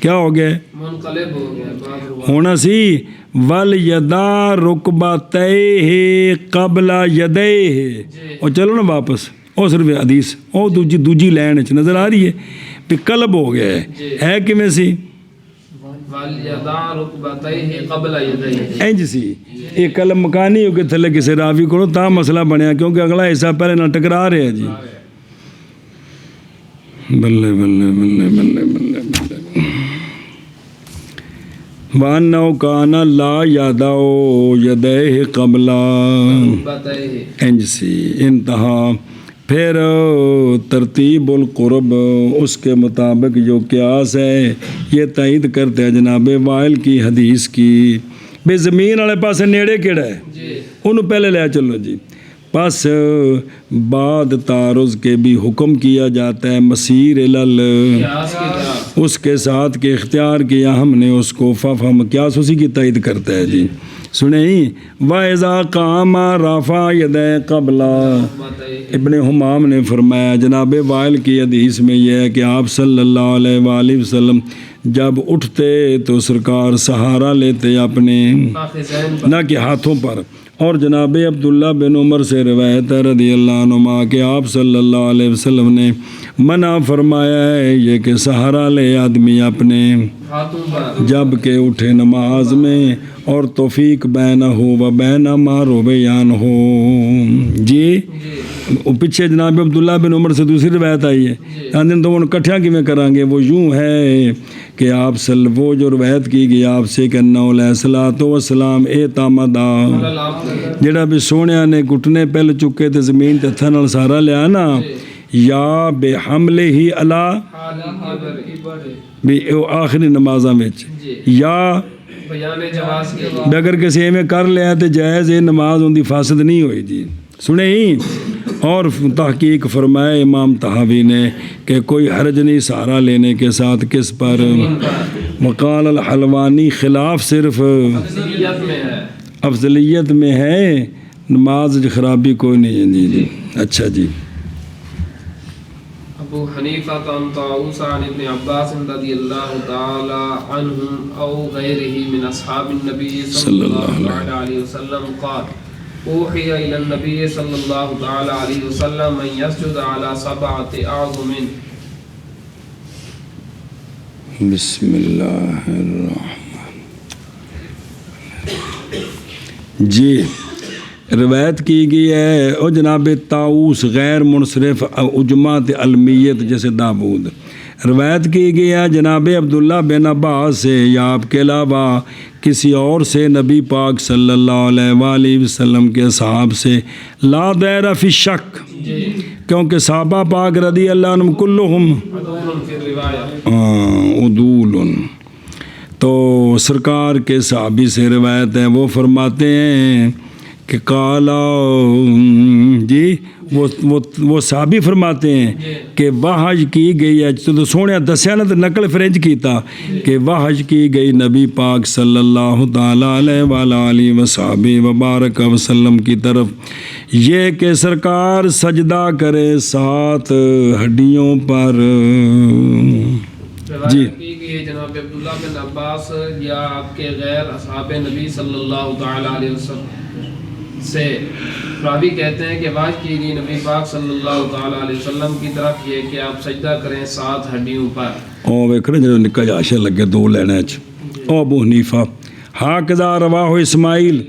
کیا ہو گیا منقلب ہو گیا ہونا سی وَلْيَدَا رُكْبَتَيْهِ قَبْلَ يَدَيْهِ، اور چلو نا واپس اور صرف حدیث اور دوجی لائن نظر آ رہی ہے کہ قلب ہو گیا ہے کہ میں سی انج سی یہ قلب مکانی ہو کے تھلے کسی راوی کو تا مسئلہ بنیا کیونکہ اگلا حصہ پہلے نہ ٹکرا رہے ہیں جی، بلے بلے بلے بلے بلے بلے وَأَنَّهُ كَانَ لَا يَدَعُ يَدَيْهِ قَبْلَ انج سی انتہا پھر ترتیب القرب اس کے مطابق جو قیاس ہے یہ تائید کرتے ہیں جناب وائل کی حدیث کی بے زمین والے پاسے نیڑے کیڑا ہے انہوں پہلے لے چلو جی. پس بعد تعارض کے بھی حکم کیا جاتا ہے مسیر الل اس کے ساتھ کہ اختیار کیا ہم نے اس کو ففہم قیاس اسی کی تائید کرتا ہے جی. سنیں وَإِذَا قَامَ رَفَعَ يَدَيْهِ قَبْلَ ابن حمام نے فرمایا جناب وائل کی حدیث میں یہ ہے کہ آپ صلی اللہ علیہ وآلہ وسلم جب اٹھتے تو سرکار سہارا لیتے اپنے نہ کہ ہاتھوں پر. اور جناب عبداللہ بن عمر سے روایت ہے رضی اللہ عنہما کہ آپ صلی اللہ علیہ وسلم نے منع فرمایا ہے یہ کہ سہارا لے آدمی اپنے جب کہ اٹھے نماز میں اور توفیق بین ہو و بین مارو بیان ہو جی. پیچھے جناب عبداللہ بن عمر سے دوسری روایت آئی ہے یعنی تو وہ کٹھیاں کی میں کریں گے وہ یوں ہے کہ آپ وہ جو روایت کی گئی آپ سے کہ انہو علیہ الصلوۃ والسلام اعتمدا جڑا بھی سونیا نے گھٹنے پہل چکے تے زمین تے ہتھاں نال سہارا لیا نا یا بے حملے ہی علا بھی آخری نمازاں وچ یا اگر کسی میں کر لیا تو جائز یہ نماز ان کی فاسد نہیں ہوئی جی. سنے ہی اور تحقیق فرمائے امام طحاوی نے کہ کوئی حرج نہیں سہارا لینے کے ساتھ کس پر. وقال الحلوانی خلاف صرف افضلیت میں ہے نماز خرابی کوئی نہیں ہے جی. اچھا جی. ابو حنیفہ عن طاووس عن ابن عباس رضی اللہ تعالی عنہم او غیرہ من اصحاب النبی صلی اللہ علیہ وسلم قال اوحی الی النبی صلی اللہ تعالی علیہ وسلم من یسجد علی سبعۃ اعظم. بسم اللہ الرحمن جی. روایت کی گئی ہے او جناب طاووس غیر منصرف عجمات علمیت جیسے داود. روایت کی گئی ہے جناب عبداللہ بن عباس سے یا آپ کے علاوہ کسی اور سے نبی پاک صلی اللہ علیہ وآلہ وسلم کے صحاب سے لا دیر فی شک کیونکہ صحابہ پاک رضی اللہ عنہم کلہم عدول. تو سرکار کے صحابی سے روایت ہے وہ فرماتے ہیں کہ کالا جی وہ صحابی فرماتے ہیں کہ وحج کی گئی ہے تو سونے دسیا نا تو نقل فرنج کیتا کہ وحج کی گئی نبی پاک صلی اللہ تعالیٰ علیہ وآلہ وصحبہ وبارک وسلم کی طرف یہ کہ سرکار سجدہ کرے 7 ہڈیوں پر جی. جناب عبداللہ بن عباس یا آپ کے غیر اصحاب نبی صلی اللہ تعالیٰ علیہ وسلم سے راوی کہتے ہیں کہ واج کی گئی نبی پاک صلی اللہ تعالیٰ علیہ وسلم کی طرف یہ کہ آپ سجدہ کریں 7 ہڈیوں پر. او ویکھنا جو نکا جاشے لگے 2 لینے چ او ابو حنیفہ ہاکذا رواہ اسماعیل.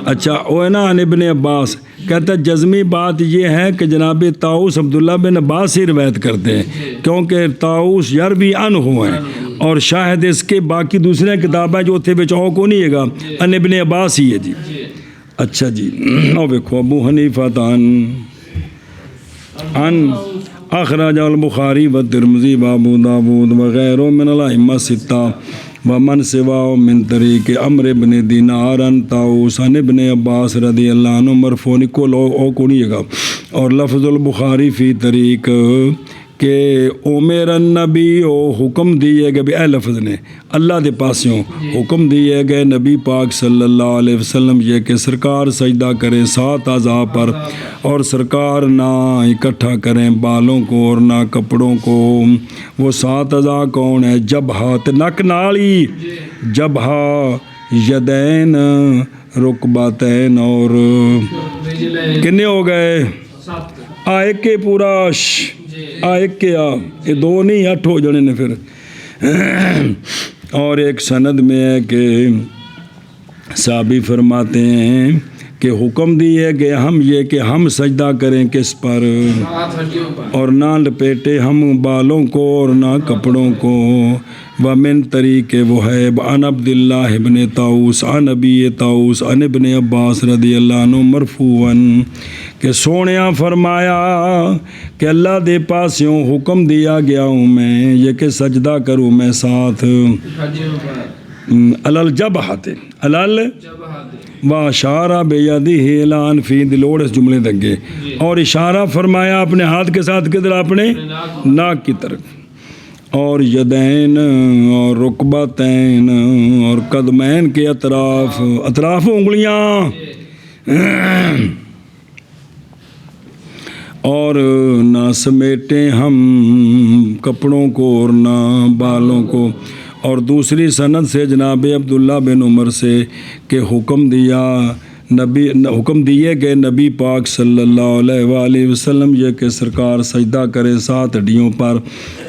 اچھا او ہے نا ابن عباس کہتا ہے جزمی بات یہ ہے کہ جناب طاووس عبداللہ بن عباس سے روایت کرتے ہیں کیونکہ طاووس یروی عنہ ہیں اور شاہد اس کے باقی دوسرے کتابیں جو تھے بچاؤ کو نہیں ہے گا ان ابن عباس ہی ہے جی. اچھا جی. او دیکھو ابو حنیفہ عن اخرج البخاری و ترمذی و ابو داود وغیرہ من الائمہ 6 ومن سواہ من طریق عمرو بن دینار عن طاووس عن ابن عباس رضی اللہ عنہ مرفوع کو کو نہیں ہے گا. اور لفظ البخاری فی طریق کہ عمر النبی او حکم دیے گئے اے لفظ نے اللہ دے پاسوں حکم دیے گئے نبی پاک صلی اللہ علیہ وسلم یہ کہ سرکار سجدہ کریں 7 اعضاء پر اور سرکار نہ اکٹھا کریں بالوں کو اور نہ کپڑوں کو. وہ 7 اعضاء کون ہے؟ جبہہ نک نالی جبہہ یدین رکبتین اور کتنے ہو گئے ایک کے پوراش ایک کے یہ 2 نہیں 8 ہو جانے نے پھر. اور ایک سند میں ہے کہ صحابی فرماتے ہیں کہ حکم دیے کہ ہم یہ کہ ہم سجدہ کریں کس پر، ہاتھ ہڈیوں پر، اور نہ لپیٹے ہم بالوں کو اور نہ کپڑوں کو۔ ومن طریق وہیب عن عبداللہ ابن طاؤس عن ابی طاؤس عن ابن عباس رضی اللہ عنہ مرفوعاً کہ سونیا فرمایا کہ اللہ دے پاسیوں حکم دیا گیا ہوں میں یہ کہ سجدہ کروں میں ساتھ ہڈیوں پر، علل جبہت علل جبہت، واشارہ بیدہ اعلان فی دلوڑ اس جملے تک گئے، اور اشارہ فرمایا اپنے ہاتھ کے ساتھ کدھر، اپنے ناک کی طرف، اور یدین اور رکبتین اور قدمین کے اطراف، اطراف انگلیاں، اور نہ سمیٹیں ہم کپڑوں کو اور نہ بالوں کو۔ اور دوسری سند سے جناب عبداللہ بن عمر سے کہ حکم دیے گئے نبی پاک صلی اللہ علیہ وآلہ وسلم یہ کہ سرکار سجدہ کرے 7 ہڈیوں پر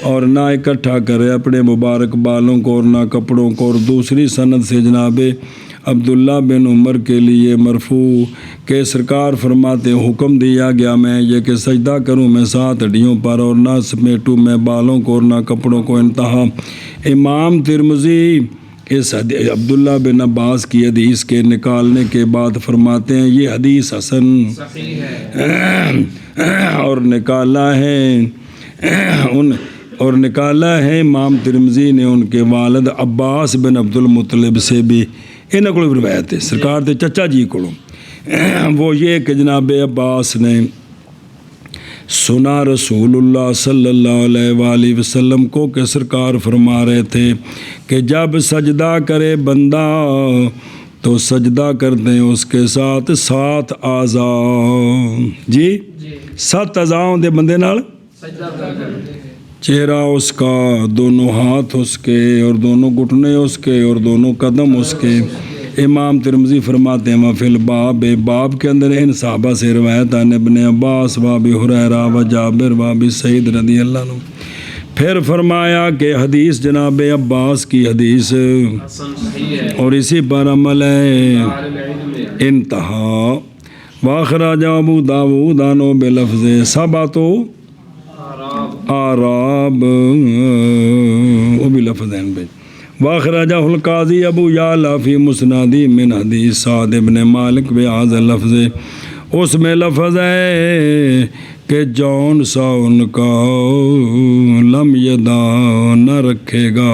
اور نہ اکٹھا کرے اپنے مبارک بالوں کو اور نہ کپڑوں کو۔ اور دوسری سند سے جناب عبداللہ بن عمر کے لیے مرفوع کہ سرکار فرماتے حکم دیا گیا میں یہ کہ سجدہ کروں میں 7 ہڈیوں پر اور نہ سمیٹوں میں بالوں کو اور نہ کپڑوں کو۔ انتہا۔ امام ترمذی اس عبداللہ بن عباس کی حدیث کے نکالنے کے بعد فرماتے ہیں یہ حدیث حسن صحیح ہے، اور نکالا ہے امام ترمذی نے ان کے والد عباس بن عبد المطلب سے بھی، انہوں کو روایت ہے سرکار دے چچا جی کو، وہ یہ کہ جناب عباس نے سنا رسول اللہ صلی اللہ علیہ وآلہ وسلم کو کہ سرکار فرما رہے تھے کہ جب سجدہ کرے بندہ تو سجدہ کر دیں اس کے ساتھ 7 اعضاء، جی 7 اعضاء دے بندے نال سجدہ کر دیں، چہرہ اس کا، دونوں ہاتھ اس کے اور دونوں گھٹنے اس کے اور دونوں قدم اس کے۔ امام ترمذی فرماتے ہیں وفی الباب، باب کے اندر ان صحابہ سے روایت عن ابن عباس و ابی ہریرہ و جابر و ابی سعید رضی اللہ عنہ۔ پھر فرمایا کہ حدیث جناب عباس کی حدیث حسن صحیح ہے، اور اسی پر عمل ہے۔ اہل العلم میں انتہا۔ واخرج ابو داؤد عنہ بلفظ سبعۃ آراب وہ بھی لفظ ہیں بھائی۔ واخرجہ القاضی ابو یعلا فی مسندی من حدیث سعد ابن مالک بہذا اللفظ، اس میں لفظ ہے کہ جون سا ان کا لم یدا نہ رکھے گا،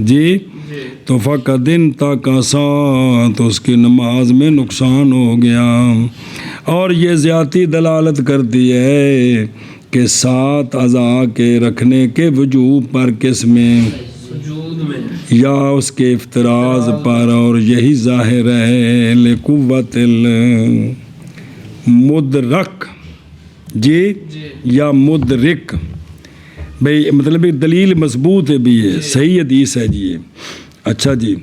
جی تو فقط دن تک سات اس کی نماز میں نقصان ہو گیا۔ اور یہ زیادتی دلالت کرتی ہے کہ 7 اعضاء کے رکھنے کے وجوب پر کس میں، سجود میں، یا اس کے افتراض پر، اور یہی ظاہر ہے لقوت المدرک، جی یا مدرک، بھئی مطلب ایک دلیل مضبوط ہے بھی ہے، صحیح حدیث ہے جی۔ اچھا جی،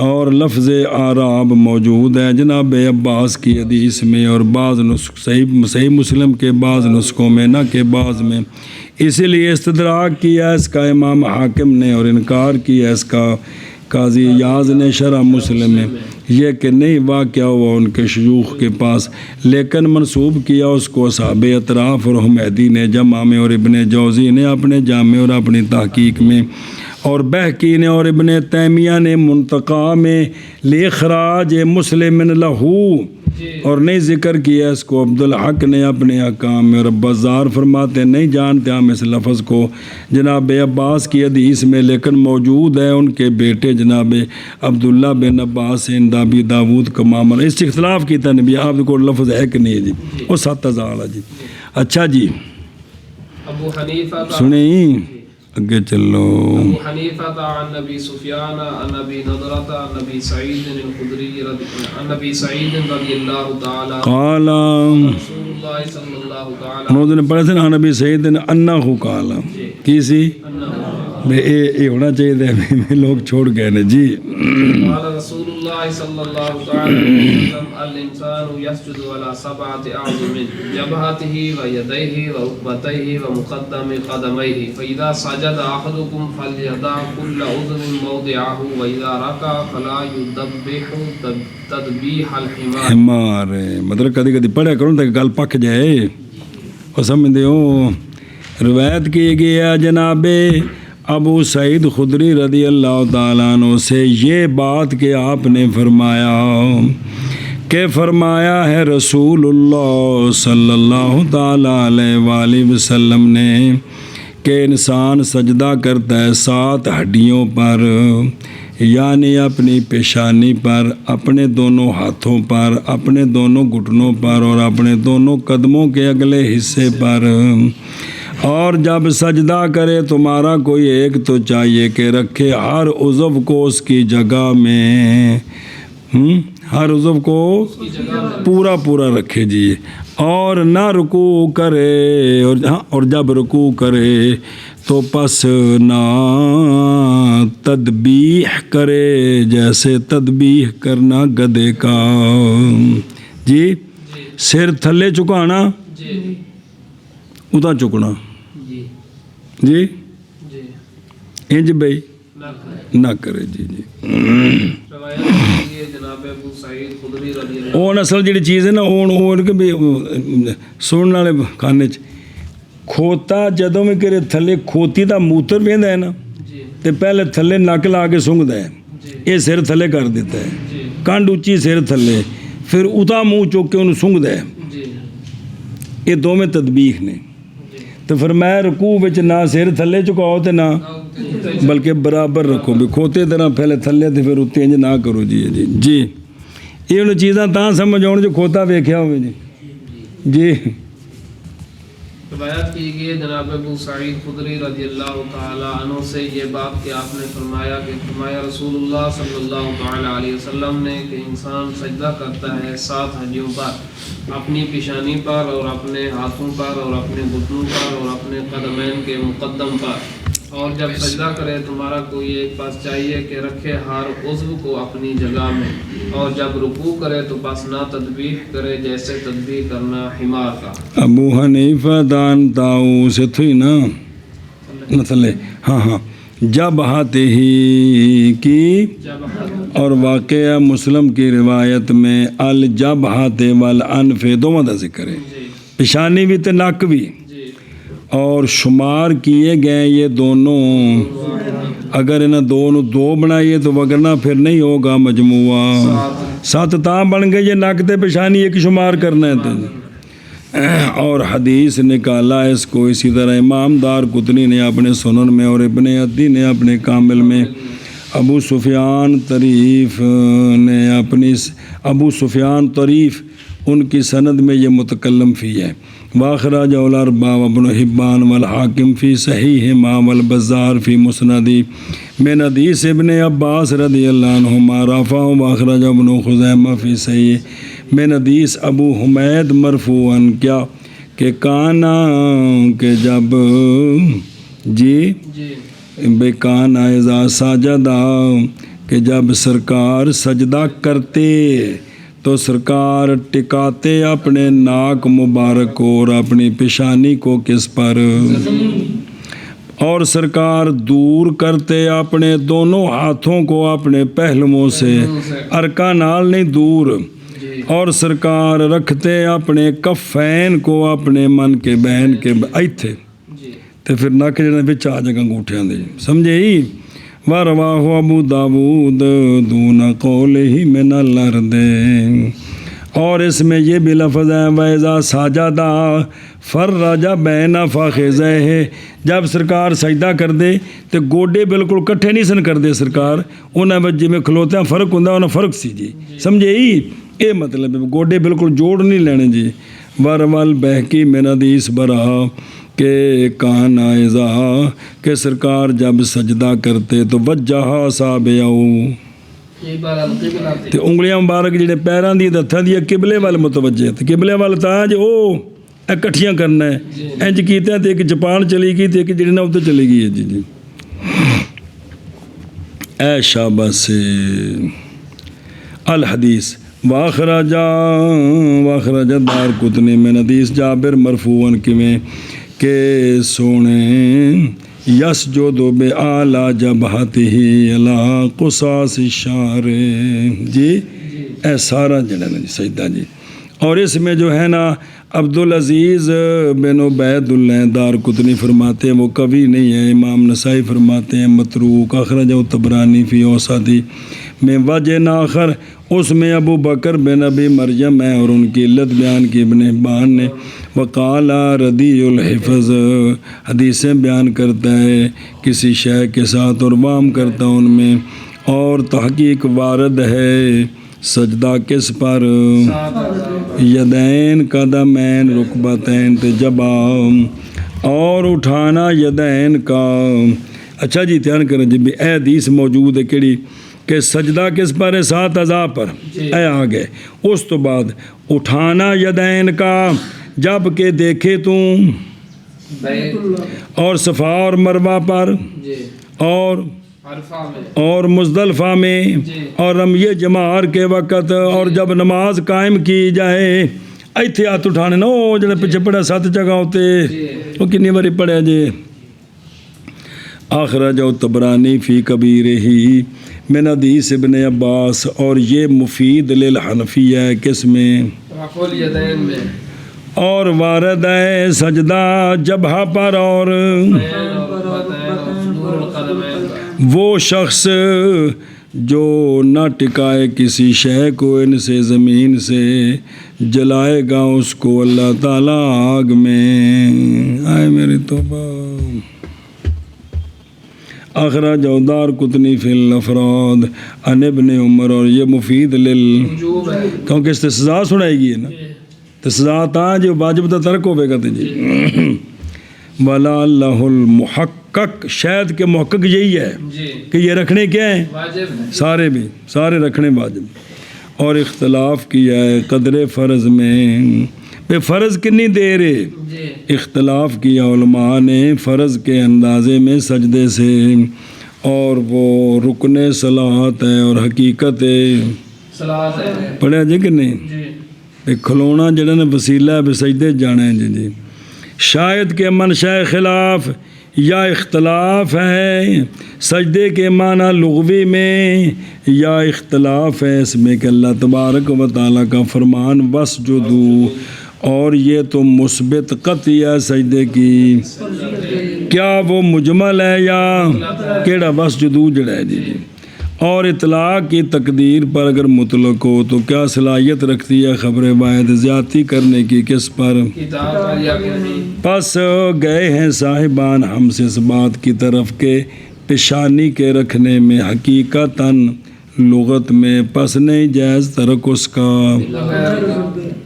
اور لفظ آراب موجود ہے جناب عباس کی حدیث میں، اور بعض صحیح مسلم کے بعض نسخوں میں، نہ کہ بعض میں، اسی لیے استدراک کیا اس کا امام حاکم نے اور انکار کیا اس کا قاضی یاز نے شرح مسلم میں، یہ کہ نہیں واقعہ ہوا ان کے شیوخ کے پاس، لیکن منسوب کیا اس کو اصحاب اطراف اور حمیدی نے جمع میں، اور ابن جوزی نے اپنے جامع اور اپنی تحقیق میں، اور بہقی نے اور ابن تیمیہ نے منتقا میں لِإِخْرَاجِ مُسْلِمٍ لَهُ، اور نہیں ذکر کیا اس کو عبدالحق نے اپنے احکام میں، اور بزار فرماتے نہیں جانتے ہم اس لفظ کو جناب عباس کی حدیث میں، لیکن موجود ہے ان کے بیٹے جناب عبداللہ بن عباس عند ابی داود کا معاملہ، اس اختلاف کی تنبیہ آپ کو لفظ ہے کہ نہیں ہے جی، وہ 7 اعضاء جی۔ اچھا جی ابو حنیفہ سنیں اگے چلو۔ ابو حنیفہ عن نبی سفیان عن نبی نضرۃ عن نبی سعید الخدری عن نبی سعید رضی اللہ تعالی قال رسول اللہ صلی اللہ تعالی انہوں نے پڑھے تھے نا نبی سعید نے انہو قال، کیسی یہ ہونا چاہیے تھے، لوگ چھوڑ گئے نا جی۔ قال رسول اللہ الله صلى الله تعالى عليه وسلم الإنسان يسجد على 7 أعظم جبهته ويديه وركبتيه ومقدم قدميه فإذا سجد أحدكم فليضع كل عضو موضعه وإذا ركع فلا يدبح تدبيح الحمار. ہمارے مطلب کدی کدی پڑھیا کرو تاکہ گل پک جائے. اور سمجھتے ہو روایت کی گیا جناب ابو سعید خدری رضی اللہ تعالیٰ عنہ سے یہ بات کہ آپ نے فرمایا ہے رسول اللہ صلی اللہ تعالیٰ علیہ وآلہ وسلم نے کہ انسان سجدہ کرتا ہے 7 ہڈیوں پر، یعنی اپنی پیشانی پر، اپنے دونوں ہاتھوں پر، اپنے دونوں گھٹنوں پر اور اپنے دونوں قدموں کے اگلے حصے پر. اور جب سجدہ کرے تمہارا کوئی ایک تو چاہیے کہ رکھے ہر عضو کو اس کی جگہ میں، ہر عضو کو پورا پورا رکھے جی، اور نہ رکوع کرے، اور جب رکوع کرے تو پس نہ تدبیح کرے جیسے تدبیح کرنا گدھے کا. جی سر تھلے چکانا، ادا چکنا جی انج بھائی نہ کرے جی. وہ اصل جی چیز ہے نا وہ سننے والے کھانے کھوتا جدوں بھی کرے تھلے کھوتی دا موتر پہندا ہے نا تے پہلے تھلے نک لا کے سونگدا ہے، یہ سر تھلے کر دیتا ہے، کنڈ اچھی سر تھلے، پھر اتا منہ چوک کے انہوں سونگدا ہے. یہ دونوں تدبیح نے. تو فرمایا رکوع وچ نہ سر تھلے چکاؤ تے نہ بلکہ برابر رکھو، بھی کھوتے طرح پہلے تھلے تے پھر اتنے انج نہ کرو جی. جی یہ انہوں چیزاں تاں سمجھ آؤ جو کھوتا ویکھیا ہوئے جی. جی روایت کی گئی ہے جناب ابو سعید خدری رضی اللہ تعالی عنہ سے یہ بات کہ آپ نے فرمایا رسول اللہ صلی اللہ تعالی علیہ وسلم نے کہ انسان سجدہ کرتا ہے 7 ہڈیوں پر، اپنی پیشانی پر اور اپنے ہاتھوں پر اور اپنے گھٹنوں پر اور اپنے قدمین کے مقدم پر، اور جب سجدہ کرے تمہارا کوئی ایک پاس چاہیے کہ رکھے ہر عضو کو اپنی جگہ میں، اور جب رکوع کرے تو بس نہ تدبیح کرے جیسے تدبیح کرنا حمار کا. ابو حنیفہ دان تاؤ سے تھی نا نسلے ہاں جب ہاتھ ہی کی، اور واقعہ مسلم کی روایت میں الجب ہاتھ والانف دونوں کا ذکر ہے، پیشانی بھی تے نک بھی، اور شمار کیے گئے یہ دونوں. اگر انہیں دو بنائیے تو وگرنہ پھر نہیں ہوگا مجموعہ 7 تاں بن گئے، یہ نک تے پیشانی ایک شمار کرنا ہے. اور حدیث نکالا اس کو اسی طرح امام دار قطنی نے اپنے سنن میں اور ابن عدی نے اپنے کامل میں. ابو سفیان طریف ان کی سند میں یہ متکلم فی ہے. واخراج الاربعہ وابن حبان والحاکم فی صحیحہما والبزار فی مسندی من حدیث ابن عباس رضی اللہ عنہما رفعہ. واخراج ابن خزیمہ فی صحیح من حدیث ابو حمید مرفوعاً کیا کہ کانا کہ جب جی بے کانا اذا ساجدہ کہ جب سرکار سجدہ کرتے تو سرکار ٹکاتے اپنے ناک مبارک کو اور اپنی پیشانی کو کس پر، اور سرکار دور کرتے اپنے دونوں ہاتھوں کو اپنے پہلوؤں سے، ارکانال نہیں دور، اور سرکار رکھتے اپنے کفین کو اپنے من کے بہن کے ایتھے تے پھر نک جڑے وچ آ جائے انگوٹھیاں دے. سمجھے ہی وَرَوَاهُ أَبُو دَاوُود دُونَ قَوْلِهِ مِنَ الْأَرْضِ. اور اس میں یہ بھی لفظ ہے وَإِذَا سَجَدَ فَرَّجَ بَيْنَ فَخِذَيْهِ. جب سرکار سجدہ کر دے تو گوڈے بالکل کٹھے نہیں سن کر دے سرکار، انہیں وچ جویں کھلوتے ہیں فرق ہوندا انہیں فرق سی جی. سمجھے ہی یہ مطلب ہے گوڈے بالکل جوڑ نہیں لینے جی. وَرَوَى الْبَيْهَقِي مِنْ حدیث براء کہ کان اذا کہ سرکار جب سجدہ کرتے تو وجہ اصابعہ تے انگلیاں مبارک جڑے پیراں دی ہتھاں دی قبلے وال متوجہ تے قبلے وال تاں جو اکٹھیاں کرنا ہے انج کیتے تے ایک جپان چلی گئی تے ایک جڑی نہ اوتے چلی گئی ہے جی. اے شاباش. الحدیث واخرج دارقطنی من حدیث جابر مرفوعاً کیویں کہ سونے یسجد بأعلی جبہتہ علی قصاص الشعر. جی اے سارا جڑا نا جی سجدہ جی. اور اس میں جو ہے نا عبدالعزیز بن عبید اللہ دارقطنی فرماتے ہیں وہ کبھی نہیں ہے. امام نسائی فرماتے ہیں متروک. اخرجہ طبرانی فی اوسطی میں وجہ آخر. اس میں ابو بکر بن ابی مریم ہے اور ان کی علت بیان کی ابن حبان نے. وقال ردیع الحفظ حدیثیں بیان کرتا ہے کسی شے کے ساتھ اور وام کرتا ان میں. اور تحقیق وارد ہے سجدہ کس پر؟ یدین قدمین رکبتین جبا اور اٹھانا یدین کا. اچھا جی دھیان کریں جی اے حدیث موجود ہے کیڑی کہ سجدہ کس پر ہے؟ 7 اعضاء پر. اے آگے اس تو بعد اٹھانا یدین کا جب کہ دیکھے تم اور صفا اور مروہ پر اور مزدلفہ میں اور رمیہ جمار کے وقت اور جب نماز قائم کی جائے. ایتھے ہاتھ اٹھانے نا وہ جڑے پیچھے پڑھا 7 جگہ ہوتے وہ کنی باری پڑھیا جی. اخرجہ طبرانی فی کبیرہ من حدیث ابن عباس. اور یہ مفید للحنفیہ ہے کس میں؟ اور وارد ہے سجدہ جبہہ پر. اور وہ شخص جو نہ ٹکائے کسی شے کو ان سے زمین سے جلائے گا اس کو اللہ تعالیٰ آگ میں. آئے میری توبہ. اخرج دارقطنی فی الافراد عن ابن عمر. اور یہ مفید کیونکہ اس سے سزا سنائے گی نا تو سزا تا جو واجب تا ترک ہوئے گا جی. ولا اللہ المحقق شاید کہ محقق یہی ہے کہ یہ رکھنے کیا ہیں سارے رکھنے واجب. اور اختلاف کیا ہے قدر فرض میں پہ فرض کنی دیر ہے. اختلاف کیا علماء نے فرض کے اندازے میں سجدے سے. اور وہ رکن صلاحت ہے اور حقیقت پڑھا جی کہ نہیں کھلونا جڑا نا وسیلہ ہے سجدے جانا ہے جی. شاید کہ منشاء خلاف یا اختلاف ہے سجدے کے معنی لغوی میں یا اختلاف ہے اس میں کہ اللہ تبارک و تعالیٰ کا فرمان واسجدوا. اور یہ تو مثبت قطعی ہے سجدے کی. کیا وہ مجمل ہے یا کیڑا واسجدوا جڑا ہے جی. اور اطلاق کی تقدیر پر اگر مطلق ہو تو کیا صلاحیت رکھتی ہے خبر واحد زیادتی کرنے کی کس پر؟ پس گئے ہیں صاحبان ہم سے اس بات کی طرف کہ پیشانی کے رکھنے میں حقیقتاً لغت میں پس نہیں جائز ترک اس کا.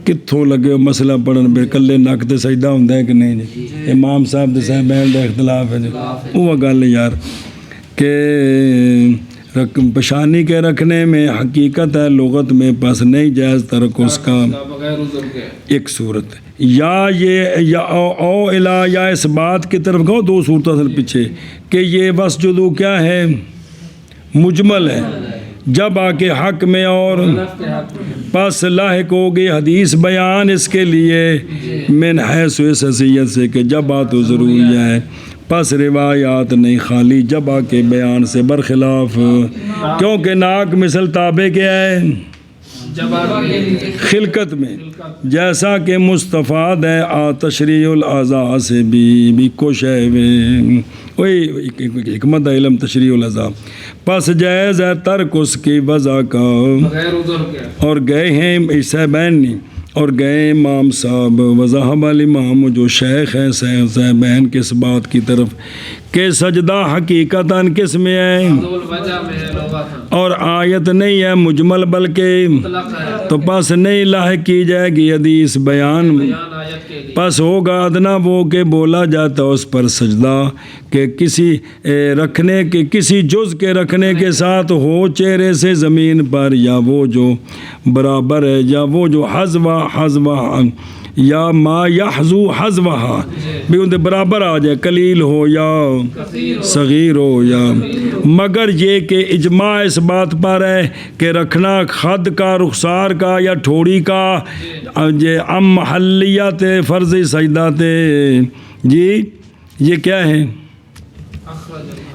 کتھوں لگے مسئلہ پڑھن بے کلے نک تے سجدہ ہوندا ہے کہ نہیں جی. امام صاحب دے صاحبین دا اختلاف ہے جی. وہ گل یار کہ پیشانی کے رکھنے میں حقیقت ہے لغت میں پس نہیں جائز ترک اس کا. ایک صورت یا یہ یا او الا یا اس بات کی طرف کہو 2 صورتیں اصل پیچھے کہ یہ واسجدوا کیا ہے مجمل ہے جب آ کے حق میں اور پس لاحق ہوگی حدیث بیان اس کے لیے من حیث اس حیثیت سے کہ جب آ تو ضروری ہے پس روایات نہیں خالی جب آ کے بیان سے برخلاف کیونکہ ناک مثل تابع کیا ہے خلقت میں جیسا کہ مستفاد ہے تشریع الاعضاء سے بھی کچھ ہے وہی حکمت علم تشریع الاعضاء. پس جائز ہے ترک اس کی وضع کا. اور گئے ہیں صاحبین نہیں اور گئے امام صاحب وذہب الامام جو شیخ ہیں صاحبین کس بات کی طرف کہ سجدہ حقیقتاً کس میں ہے اور آیت نہیں ہے مجمل بلکہ تو پس نہیں لاحق کی جائے گی حدیث بیان پس ہوگا ادنا وہ کہ بولا جاتا اس پر سجدہ کہ کسی رکھنے کے کسی جز کے رکھنے کے ساتھ ہو چہرے سے زمین پر یا وہ جو برابر ہے یا وہ جو حذو یا ما یحظو حظوہا بھی ان دے برابر آ جائے، قلیل ہو یا صغیر ہو یا، مگر یہ کہ اجماع اس بات پر ہے کہ رکھنا خد کا، رخسار کا یا ٹھوڑی کا ام محلیت فرض سجدہ تے جی یہ کیا ہے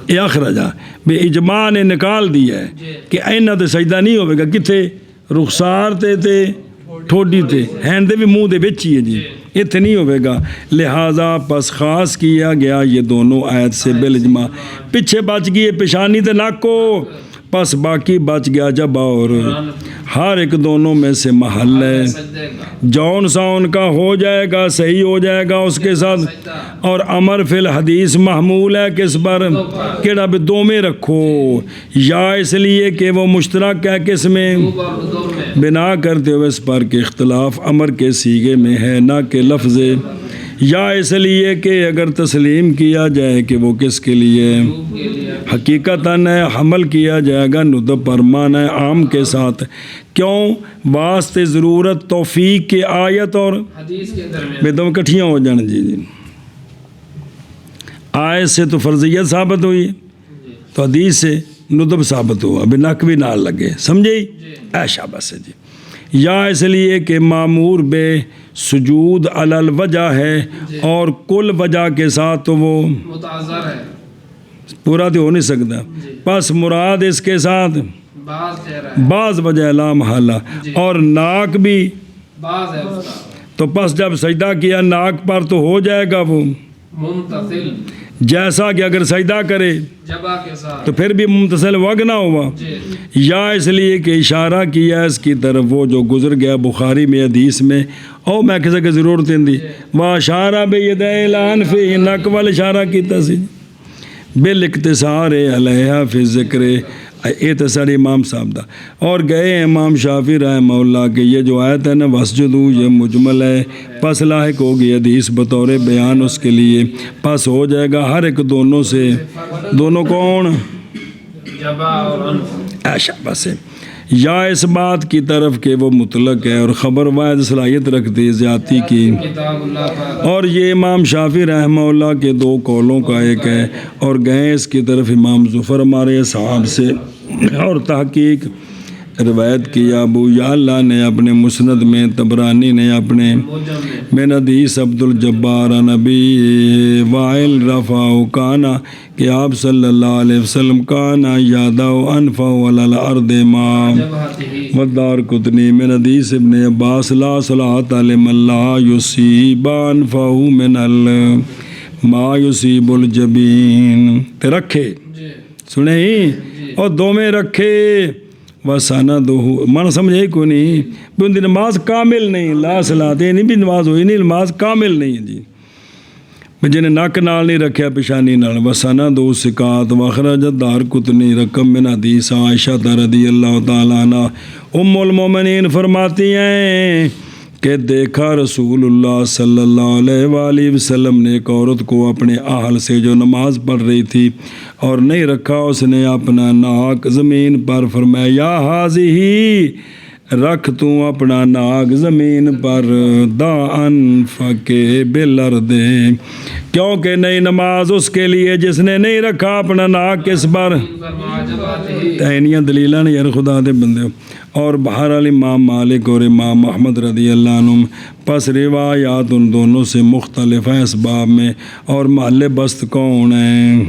یہ اخرجہ بے اجماع نے نکال دیا ہے کہ اینا تے سجدہ نہیں ہوئے گا، کتھے رخسار تے ٹھوڑی تے ہین دے بھی منہ دے بچی ہے جی، اتنے نہیں ہوئے گا، لہٰذا پس خاص کیا گیا یہ دونوں آیت سے بالاجماع۔ پیچھے بچ گئی پیشانی تے ناک کو، پس باقی بچ گیا جب اور ہر ایک دونوں میں سے محل ہے، جون سا ان کا ہو جائے گا صحیح ہو جائے گا اس کے ساتھ، اور امر فی الحدیث محمول ہے کس پر، کیڑا بھی دو میں رکھو، یا اس لیے کہ وہ مشترک ہے کس میں، بنا کرتے ہوئے اس پر کہ اختلاف امر کے سیغے میں ہے نہ کہ لفظ، یا اس لیے کہ اگر تسلیم کیا جائے کہ وہ کس کے لیے حقیقتاً حمل کیا جائے گا ندب پر معنی عام کے ساتھ، کیوں واسطے ضرورت توفیق کے آیت اور بے دم کٹھیاں ہو جان جی آیت سے تو فرضیت ثابت ہوئی تو حدیث سے ندب ثابت ہوا، ابھی نک بھی نہ لگے، سمجھے ایشا بس ہے جی، یا اس لیے کہ معمور بے سجود علی الوجہ ہے اور کل وجہ کے ساتھ تو وہ متعذر ہے، پورا تو ہو نہیں سکتا، پس مراد اس کے ساتھ بعض وجہ لا محالہ، اور ناک بھی بعض ہے اس کا، تو پس جب سجدہ کیا ناک پر تو ہو جائے گا وہ ممتثل جیسا کہ اگر سجدہ کرے جبا کے ساتھ تو پھر بھی ممتثل وگ نہ ہوا، یا اس لیے کہ اشارہ کیا اس کی طرف وہ جو گزر گیا بخاری میں حدیث میں، او میں کسی کی ضرورت نہیں دی وہ اشارہ بے ید اعلان فی نک وال اشارہ کیتا سی بالاقتصار علیہ فی ذکر اختصار امام صاحب دا، اور گئے امام شافعی رحمہ اللہ کہ یہ جو آیت ہے نا وسجدو یہ مجمل ہے، پس لاحق ہوگی حدیث بطور بیان اس کے لیے، پس ہو جائے گا ہر ایک دونوں سے، دونوں کون جبا اور انف، ایشا بس ہے، یا اس بات کی طرف کہ وہ مطلق ہے اور خبر واحد صلاحیت رکھتی زیادتی کی، کتاب اللہ کا، اور یہ امام شافعی رحمہ اللہ کے دو قولوں کا ایک ہے، اور گئے اس کی طرف امام ظفر ہمارے صحاب سے، اور تحقیق روایت کیا ابو یعلا نے اپنے مسند میں، طبرانی نے اپنے من حدیث عبد الجبار نبی وائل رفع کانا کہ آپ صلی اللہ علیہ وسلم کانا یادہ انفع علی الارض ما ودار قطنی من حدیث ابن عباس لا صلاۃ لمن لا یصیب انفع من ما یصیب الجبین تے رکھے سنیں اور دو میں رکھے وَسَنَدُهُ من سمجھے کو نہیں بھی ان دی نماز کامل نہیں، لا صلاۃ نہیں بھی نماز ہوئی نہیں، نماز کامل نہیں ہے جی، جنہیں نک نال نہیں رکھیا پیشانی نال، وَسَنَدُهُ سکات وَخْرَجَ دارقطنی رقم من حدیث عائشہ رضی اللہ تعالیٰ عنہ ام المومنین فرماتی ہیں کہ دیکھا رسول اللہ صلی اللہ علیہ وآلہ وسلم نے ایک عورت کو اپنے اہل سے جو نماز پڑھ رہی تھی اور نہیں رکھا اس نے اپنا ناک زمین پر، فرمایا یا حاضی رکھ تو اپنا ناک زمین پر، دا انفک بالارض، کیونکہ نئی نماز اس کے لیے جس نے نہیں رکھا اپنا ناک کس پر، تینیاں دلیلہ نے یار خدا دے بندے، اور بہرحال امام مالک اور امام احمد رضی اللہ عنہ پس روایات ان دونوں سے مختلف ہیں اس باب میں، اور محل بست کون ہیں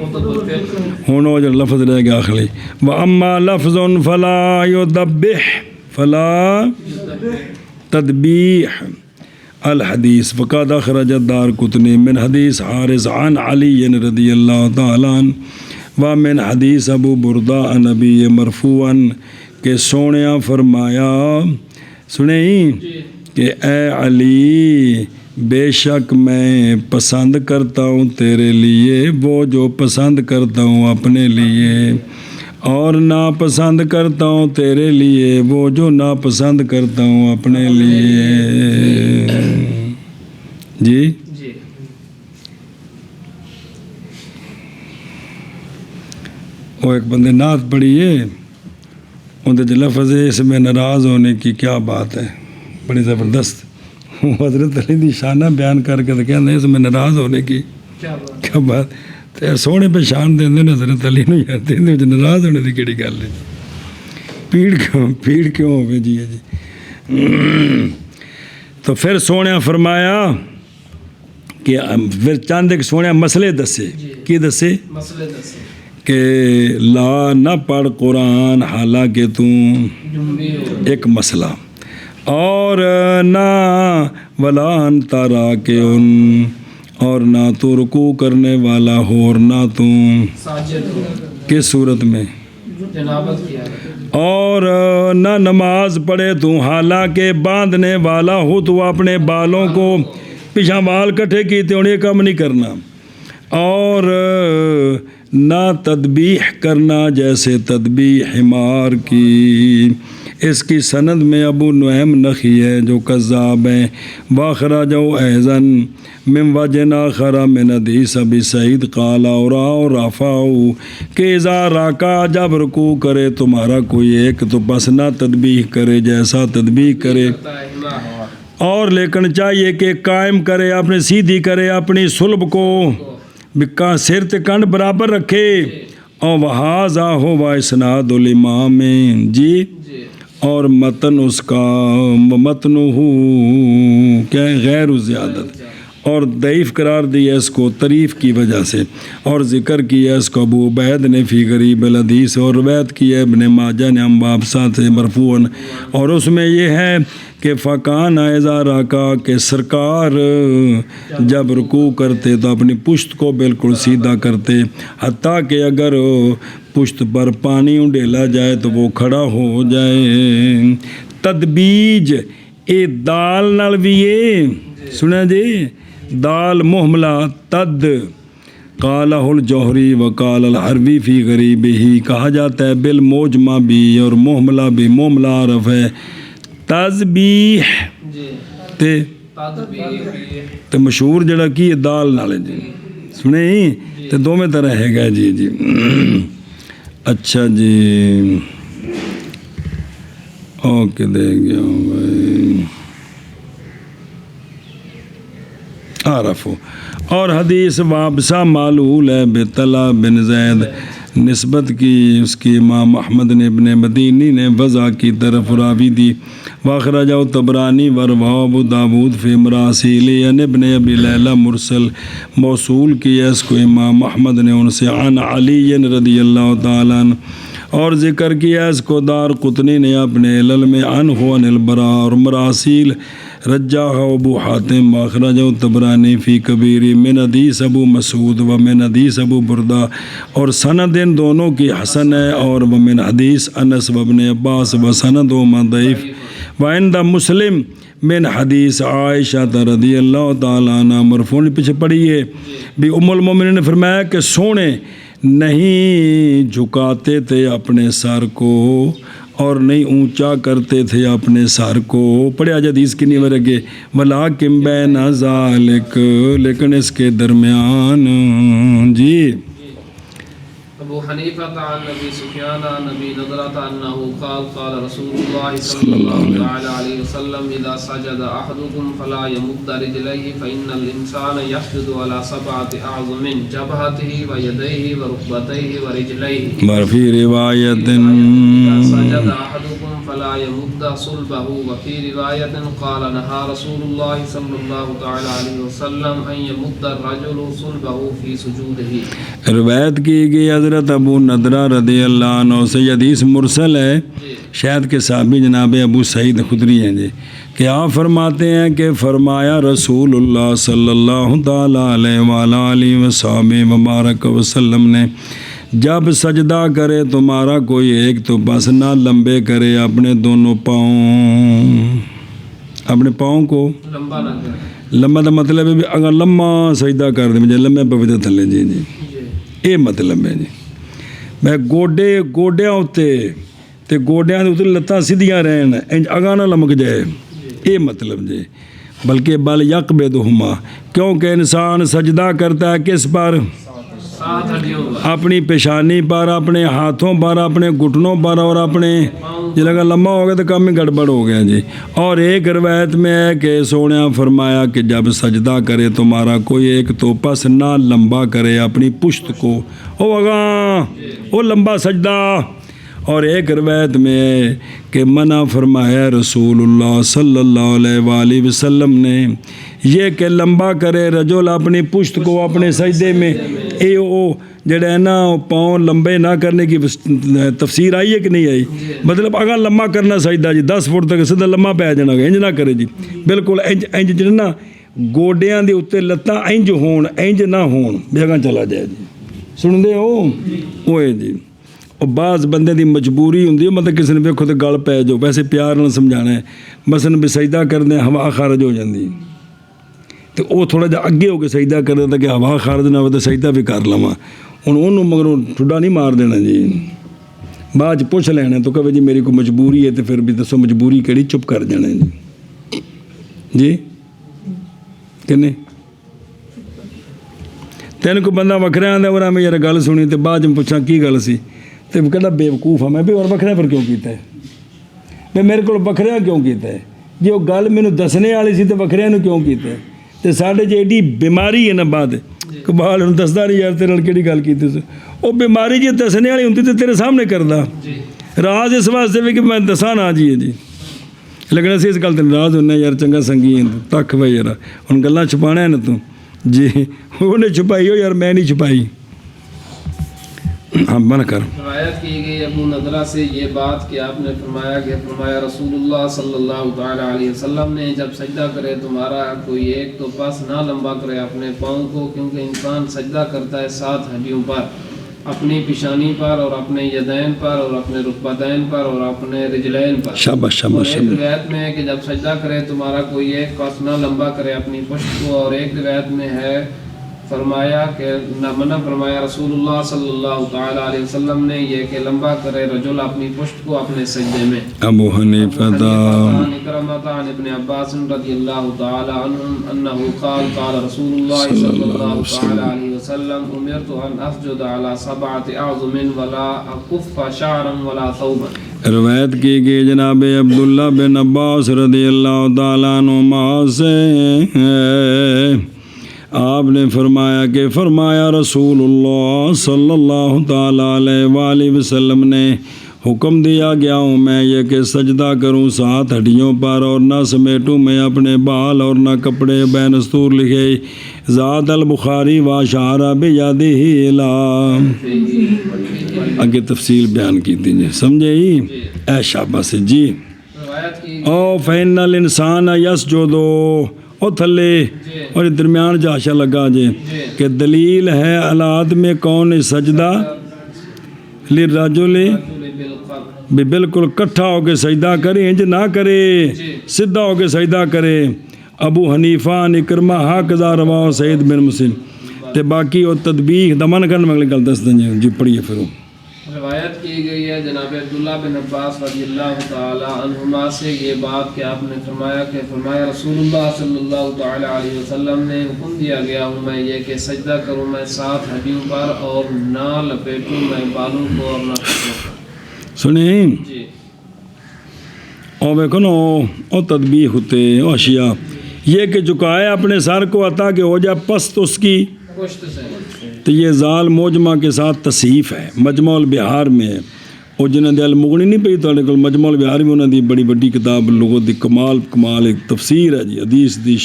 ہونو جو لفظ رہ گیا آخری، وَأَمَّا لَفْظٌ فَلَا يُدَبِّحْ فَلَا تَدْبِيحْ الحدیث فقد اخرج الدارقطنی من حدیث حارث عن علی رضی اللہ تعالیٰ عنہ ومن حدیث ابو بردہ نبی مرفوعاً کہ سونیا فرمایا سنیں کہ اے علی بے شک میں پسند کرتا ہوں تیرے لیے وہ جو پسند کرتا ہوں اپنے لیے، اور ناپسند کرتا ہوں تیرے لیے وہ جو ناپسند کرتا ہوں اپنے لیے جی۔ وہ ایک بندے نعت پڑھی ہے ان کے لفظ ہے اس میں ناراض ہونے کی کیا بات ہے، بڑی زبردست حضرت علی دی شانہ بیان کر کے تو کہندے اس میں ناراض ہونے کی کیا بات کیا بات تے سونے پہ شان دیندے نے حضرت علی نو یار دیندے وچ ناراض ہونے دی کیڑی گل ہے پیڑ کیوں ہوے جی تو پھر سونے فرمایا کہ پھر چند ایک سونے مسئلے دسے کی دسے مسئلے دسے کہ لا نہ پڑھ قرآن حالانکہ تو جنبی ہو ایک مسئلہ اور نہ ولان تارا کے ان اور نہ تو رکوع کرنے والا ہو اور نہ تو ساجد ہو کس صورت میں جنابت کیا اور نہ نماز پڑھے تو حالانکہ باندھنے والا ہو تو اپنے بالوں کو پیچھا بال کٹھے کیتے انہیں کم نہیں کرنا اور نہ تدبیح کرنا جیسے تدبیح حمار کی اس کی سند میں ابو نعیم نخی ہے جو کذاب ہیں واخرجہ ایضا من وجہ آخر من حدیث ابی سعید قال اور رفعوا کہ اذا راکع جب رکوع کرے تمہارا کوئی ایک تو بس نہ تدبیح کرے جیسا تدبیح کرے اور لیکن چاہیے کہ قائم کرے اپنے سیدھی کرے اپنی صلب کو بکا سر تے کنڈ برابر رکھے اور وہذا ہو و اسناد الامام جی اور متن اس کا متن ہو کیا غیر زیادت اور ضعیف قرار دیا اس کو تعریف کی وجہ سے اور ذکر کیا اس کو ابو عبید نے فی غریب الحدیث اور روایت کیا ابن ماجہ نے امبابسہ سے مرفوعاً اور اس میں یہ ہے کہ فقان اذا راکع کہ سرکار جب رکوع کرتے تو اپنی پشت کو بالکل سیدھا کرتے حتیٰ کہ اگر پشت پر پانی انڈیلا جائے تو وہ کھڑا ہو جائے تدبیج اے دال نال بھی یہ سنیں جی دال محملہ تد قالہ الجوہری وقال الحربی فی غریب ہی کہا جاتا ہے بالموجمہ بھی اور محملہ بھی محملہ عرف ہے تذبیح تے تے مشہور جڑا کی دال نالے جی سنیں تے دو میں طرح ہے گا جی جی اچھا جی اوکے دے گیا بھائی عارف ہو اور حدیث وابسہ معلول ہے بطلع بن زید نسبت کی اس کی امام احمد نے ابن مدینی نے وضع کی طرف راوی دی واخرجہ طبرانی ورواه ابو داود فی مراسیل یعنی ابن ابی لیلہ مرسل موصول کیا اس کو امام احمد نے ان سے عن علی رضی اللہ تعالیٰ عنہ اور ذکر کیا اس کو دار قطنی نے اپنے علل میں عنہ عن البراء اور مراسیل رجاہ ابو حاتم واخرجہ طبرانی فی کبیری من حدیث ابو مسعود و من حدیث ابو بردہ اور سند ان دونوں کی حسن ہے اور و من حدیث انس و ابن عباس و سند و ضعیف و عند مسلم من حدیث عائشہ رضی اللہ تعالیٰ عنہ مرفوع پیچھے پڑھیے بھی ام المومنین نے فرمایا کہ سونے نہیں جھکاتے تھے اپنے سر کو اور نہیں اونچا کرتے تھے اپنے سر کو پڑھے حدیث کی نہیں ورگے ولیکن بین ذالک لیکن اس کے درمیان جی ابو حنیفہ عن نبی سفیان عن نبی نضرۃ انه قال قال رسول اللہ صلی اللہ علیہ وسلم اذا سجد احدكم فلا يمد رجليه فان الانسان يسجد على سبعة اعظم جبهته ويديه وركبتيه ورجليه وفي روایت سجد احدكم فلا يمد صلبه وفي روایت قال نهى رسول الله صلی اللہ علیہ وسلم ان يمد الرجل صلبه في سجوده روایت کی گئی حضرت ابو نضرہ رضی اللہ عنہ سے حدیث مرسل ہے شاید کے صحابی جناب ابو سعید خدری ہیں جی کہ آپ فرماتے ہیں کہ فرمایا رسول اللہ صلی اللہ تعالیٰ علیہ وسلم وبارک وسلم نے جب سجدہ کرے تمہارا کوئی ایک تو بس نہ لمبے کرے اپنے دونوں پاؤں اپنے پاؤں کو لمبا نہ کرے لمبا دا مطلب ہے اگر لمبا سجدہ کر دے مجھے لمبے پہ تھلے جی جی یہ مطلب ہے جی میں گوڈیاں ہوتے تے گوڈیاں دے اتنے لتاں سیدھیاں رہن انج اگاں نہ لمک جائے یہ مطلب جی بلکہ بل یقبضہما کیونکہ انسان سجدہ کرتا ہے کس پر اپنی پیشانی پر اپنے ہاتھوں پر اپنے گھٹنوں پر اور اپنے جب اگر لمبا ہو گیا تو کام ہی گڑبڑ ہو گیا جی. اور ایک روایت میں ہے کہ سونیا فرمایا کہ جب سجدہ کرے تمہارا کوئی ایک تو پس نہ لمبا کرے اپنی پشت کو، وہ لمبا سجدہ. اور ایک روایت میں ہے کہ منع فرمایا رسول اللہ صلی اللہ علیہ وآلہ وسلم نے یہ کہ لمبا کرے رجل اپنی پشت کو اپنے سجدے میں. وہ جڑا ہے نا پاؤں لمبے نہ کرنے کی تفسیر آئی ہے کہ نہیں آئی؟ مطلب اگر لمبا کرنا سجدہ جی 10 فٹ تک سیدھا لمبا پی جانا، انج نہ کرے جی، بالکل انج جڑا نا گوڈیاں دے اتنے لتاں انج ہون، انج نہ ہون، بیگاں چلا جائے جی. سن دے ہو اوے جی. اور بعض بندے دی مجبوری ہوندی ہے، مطلب کسی نے ویکھو تو گل پی جاؤ، ویسے پیار نال سمجھانا ہے. مثلاً بھی سجدہ کردے ہوا خارج ہو جاندی تو وہ تھوڑا جہا اگے ہو کے سجدہ کر دیتا کہ ہوا خارج نہ ہو تو سجدہ بھی کر لواں. ہن انہوں مگروں ٹھڈا نہیں مار دینا جی، بعد پوچھ لینا تو کہے جی میری کوئی مجبوری ہے تو پھر بھی دسو مجبوری کیڑی، چپ کر جانا جی. جی کہ نہیں؟ تین کو بندہ وکھرا آندا اور میں یار گل سنی تو بعد میں پوچھا کی گل سی تو کہنا بیوقوف ہاں میں بھی، اور وکھرا پر کیوں کیتا ہے میں میرے کو وکھرا کیوں کیتا ہے جی؟ وہ گل مینوں دسنے والی سی تو وکھریا نوں کیوں کیتا ہے؟ تو ساڈے جی ایڈی بیماری ہے نا بعد کبال ہوں دسدا نہیں یار تیرے کہڑی گل کیتی سی. وہ بیماری جی دسنے والی ہوندی تو تیرے سامنے کردا راز اس واسطے بھی کہ میں دساں نہ جی جی. لیکن اسی اس گل تے ناراض ہونے یار چنگا سنگی ہیں تک بھائی یار ہن گلاں چھپانا ہے نا تو جی انہیں چھپائی ہو یار میں نہیں چھپائی. ہاں بن کر روایت کی گئی ابو نضرہ سے یہ بات کہ آپ نے فرمایا رسول اللہ صلی اللہ تعالیٰ علیہ وسلم نے جب سجدہ کرے تمہارا کوئی ایک تو پس نہ لمبا کرے اپنے پاؤں کو، کیونکہ انسان سجدہ کرتا ہے 7 ہڈیوں پر، اپنی پیشانی پر اور اپنے یدین پر اور اپنے رکبتین پر اور اپنے رجلین پر. شاباش اور شاباش ایک روایت میں ہے کہ جب سجدہ کرے تمہارا کوئی ایک پس نہ لمبا کرے اپنی پشت کو. اور ایک روایت میں ہے فرمایا کہ منع فرمایا رسول اللہ صلی اللہ تعالیٰ علیہ وسلم نے یہ کہ لمبا کرے رجل اپنی پشت کو اپنے سجدے میں. ابو حنیفہ عن اکرمۃ عن ابن عباس رضی اللہ تعالیٰ عنہم انہ قال قال رسول اللہ صلی اللہ تعالیٰ علیہ وسلم امرت ان اسجد علی 7 اعظم ولا اکف شعرا ولا ثوبا. روایت کی گئی جناب عبداللہ بن عباس رضی اللہ تعالیٰ عنہما سے آپ نے فرمایا کہ فرمایا رسول اللہ صلی اللہ تعالیٰ علیہ وآلہ وسلم نے حکم دیا گیا ہوں میں یہ کہ سجدہ کروں 7 ہڈیوں پر اور نہ سمیٹوں میں اپنے بال اور نہ کپڑے بین استور لکھے. زاد البخاری واشارہ بیادہ آگے تفصیل بیان کی تھی جی سمجھے ہی اے شاباش جی. او فإن الانسان یسجد اور تھلے اور درمیان جاشا لگا جے کہ دلیل ہے علاد میں کون سجدہ للرجل بھی بالکل کٹھا ہو کے سجدہ کرے انج نہ کرے سدھا ہو کے سجدہ کرے. ابو حنیفہ اکرمہ ہاکذا رواہ سعید بن مسلم تے باقی اور تدبیح دمن کرنے میں گل دس دیں جی پڑھیے پھر. روایت کی گئی ہے جناب عبداللہ بن عباس رضی اللہ تعالی عنہما سے یہ بات کہ آپ نے فرمایا رسول اللہ صلی اللہ تعالی علیہ وسلم نے حکم دیا گیا ہوں میں یہ کہ سجدہ کروں میں 7 ہڈیوں پر اور نہ لپیٹوں میں بالوں کو اور نہ کپڑوں کو. سنیں جی اور دیکھو نا او تدبیح ہوتے او اشیاء یہ کہ جھکائے اپنے سر کو عطا کہ ہو جائے پست اس کی پشت سے. تو یہ زال موجمہ کے ساتھ تصحیف ہے مجمع البحار میں ہے. اور جنہوں نے المغنی نہیں پئی تو مجمع البحار میں انہوں نے بڑی بڑی کتاب لغت دی کمال ایک تفسیر ہے جی حدیث دی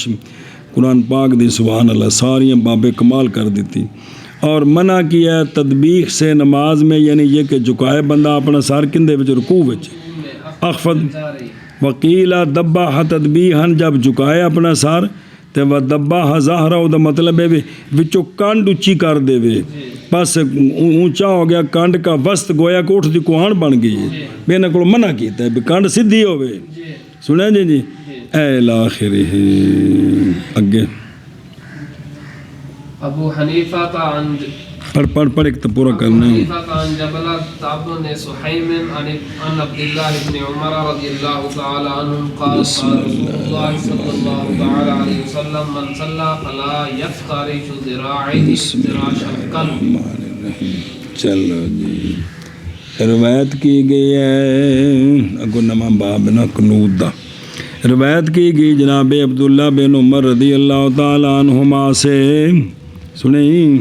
قرآن پاک دی سبحان اللہ ساری باب کمال کر دیتی. اور منع کیا ہے تدبیح سے نماز میں یعنی یہ کہ جھکائے بندہ اپنا سر کندے وچ رکوع وچ اخفض وقیلا دبا تدبیحاً جب جھکائے اپنا سر تے و دبا ظاہرہ دا مطلب ہے وچوں کانڈ اچھی کر دے وے بس اونچا ہو گیا کانڈ کا وسط گویا کہ اٹھ دی کوہان بن گئی ہے. میں نے کو منع کیتا ہے بھی کانڈ سدھی ہوئے. سنیں جی اے الاخرہ اگے ابو حنیفہ کا پڑھ ایک تو پورا کرنا ہے. عن جبلہ تعبن سحیم عن عبداللہ بن عمر رضی اللہ تعالی عنہ قال قال رسول اللہ صلی اللہ تعالی علیہ وسلم من صلی فلا یفترش ذراعیہ ذراع القلب. چلو جی روایت کی گئی ہے اگو نما باب نا قنوت دا روایت کی گئی جناب عبداللہ بن عمر رضی اللہ تعالیٰ عنہما سے سنیں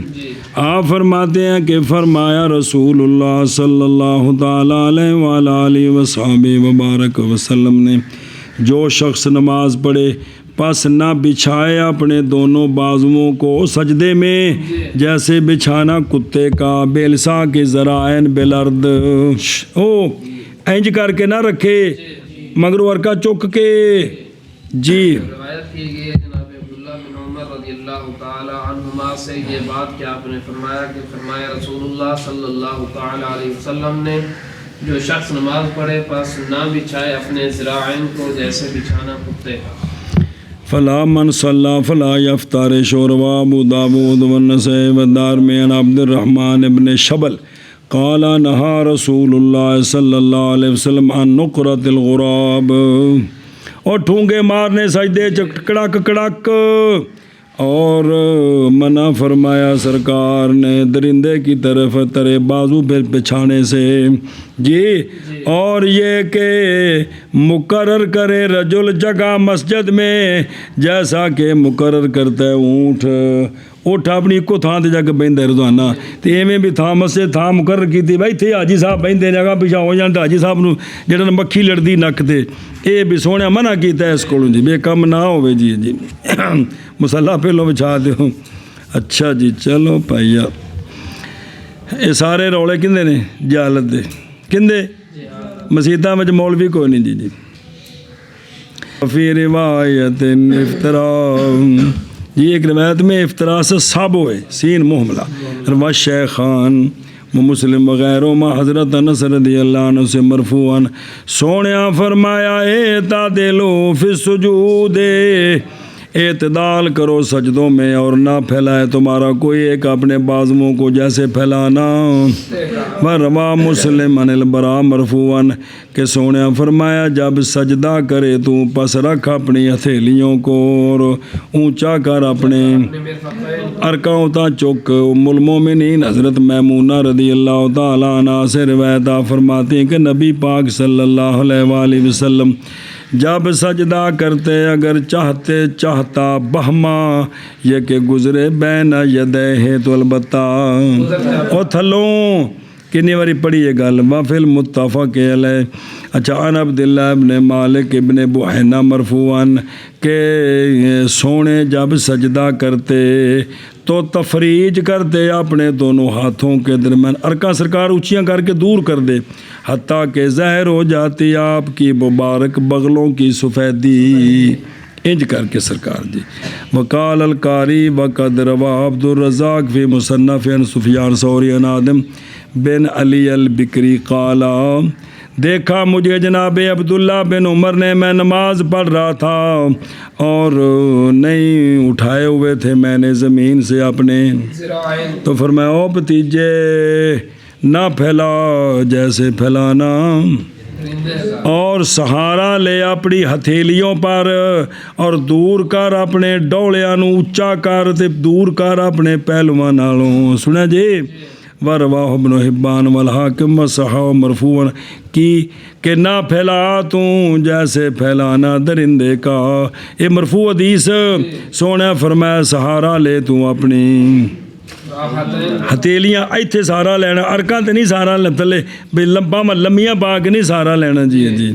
آپ فرماتے ہیں کہ فرمایا رسول اللہ صلی اللہ تعالیٰ علیہ وآلہ وصحبہ وبارک وسلم نے جو شخص نماز پڑھے پس نہ بچھائے اپنے دونوں بازوؤں کو سجدے میں جیسے بچھانا کتے کا بیلسا کے ذرائن بالارض انج کر کے نہ رکھے مگر ورکا چک کے جی روایت کی گئی ہے جناب عبداللہ بن عمر رضی اللہ تعالی عنہما سے یہ بات کہ آپ نے فرمایا کہ فرمایا رسول اللہ صلی اللہ تعالی علیہ وسلم نے جو شخص نماز پڑھے پس نہ بچھائے اپنے ذراعین کو جیسے بچھانا کتے کا فلا من صلی فلا یفتر شوروا ابو داود والنسائی والدارمی عن عبد الرحمن ابن شبل قال نہا رسول اللہ صلی اللہ علیہ وسلم عن نقرۃ الغراب اور ٹھونگے مارنے سجدے کڑک کڑک اور منع فرمایا سرکار نے درندے کی طرف ترے بازو پہ بچھانے سے جی اور یہ کہ مقرر کرے رجل جگہ مسجد میں جیسا کہ مقرر کرتا ہے اونٹ اٹھ اپنی کو تھان تے جا کے بہندا روزانہ تے ایویں بھی تھان مسجد تھان مقرر کیتی بھائی تھے حاجی صاحب بہندے جگہ پیچھا ہو جان تے حاجی صاحب نو جڑا مکھی لڑدی نک تے اے بھی سونے منع کیتا ہے اس کولوں جی بے کم نہ ہوے جی جی مصلا پہلو بچھا دیو اچھا جی چلو پائیا اے سارے رولے کندے نے جہالت دے کندے مسیتاں وچ مولوی کوئی نہیں جی فی روایت افطراء جی ایک روایت میں افطراء سے ثابت ہے سین محملہ روایت شیخان مسلم وغیرہ ما حضرت انس رضی اللہ عنہ سے مرفوعاً سونیا فرمایا اعتدلوا فی السجود اعتدال کرو سجدوں میں اور نہ پھیلائے تمہارا کوئی ایک اپنے بازوؤں کو جیسے پھیلانا وروا مسلم عن البراء مرفوعاً کہ سونے فرمایا جب سجدہ کرے تو پس رکھ اپنی ہتھیلیوں کو اور اونچا کر اپنے ارکاں تا چک ام المومنین حضرت میمونہ رضی اللہ تعالیٰ عنہ سے روایت فرماتی ہیں کہ نبی پاک صلی اللہ علیہ وآلہ وسلم جب سجدہ کرتے اگر چاہتا بہما یہ کہ گزرے بین یدیہ تو البتہ اور تھلوں کنی واری پڑھی یہ گل وفل متفق علیہ اچھا عن عبداللہ ابن مالک ابن بحینہ مرفوعاً کہ سونے جب سجدہ کرتے تو تفریج کرتے اپنے دونوں ہاتھوں کے درمیان ارکاں سرکار اونچیاں کر کے دور کر دے حتیٰ کہ ظاہر ہو جاتی آپ کی مبارک بغلوں کی سفیدی انج کر کے سرکار جی وقال القاری وقد روا عبد الرزاق فی مصنف عن سفیان ثوری عن آدم بن علی البکری قال دیکھا مجھے جناب عبداللہ بن عمر نے میں نماز پڑھ رہا تھا اور نہیں اٹھائے ہوئے تھے میں نے زمین سے اپنے تو فرمایا او بھتیجے نہ پھیلا جیسے پھیلانا اور سہارا لے اپنی ہتھیلیوں پر اور دور کر اپنے ڈولیاں نو اچا کر تے دور کر اپنے پہلواں نالوں سنا جی ورواہ ابن حبان والحاکم وصححہ مرفوعاً کی کہ نہ پھیلا تو جیسے پھیلانا درندے کا یہ مرفوع حدیث سونے فرمایا سہارا لے تو اپنی ہتھیلیاں ایتھے سہارا لینا ارکاں تے نہیں سہارا تلے بے لمبیاں پا کے نہیں سہارا لینا جی جی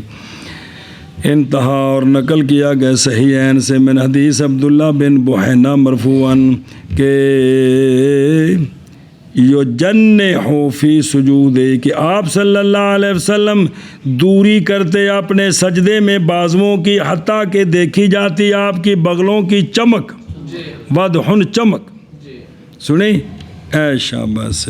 انتہا اور نقل کیا گیا صحیحین سے من حدیث عبداللہ بن بحینہ مرفوعاً کہ یجنحو فی سجود کہ آپ صلی اللہ علیہ وسلم دوری کرتے اپنے سجدے میں بازوؤں کی حتیٰ کہ دیکھی جاتی آپ کی بغلوں کی چمک وضحن چمک سنیں اے شاباش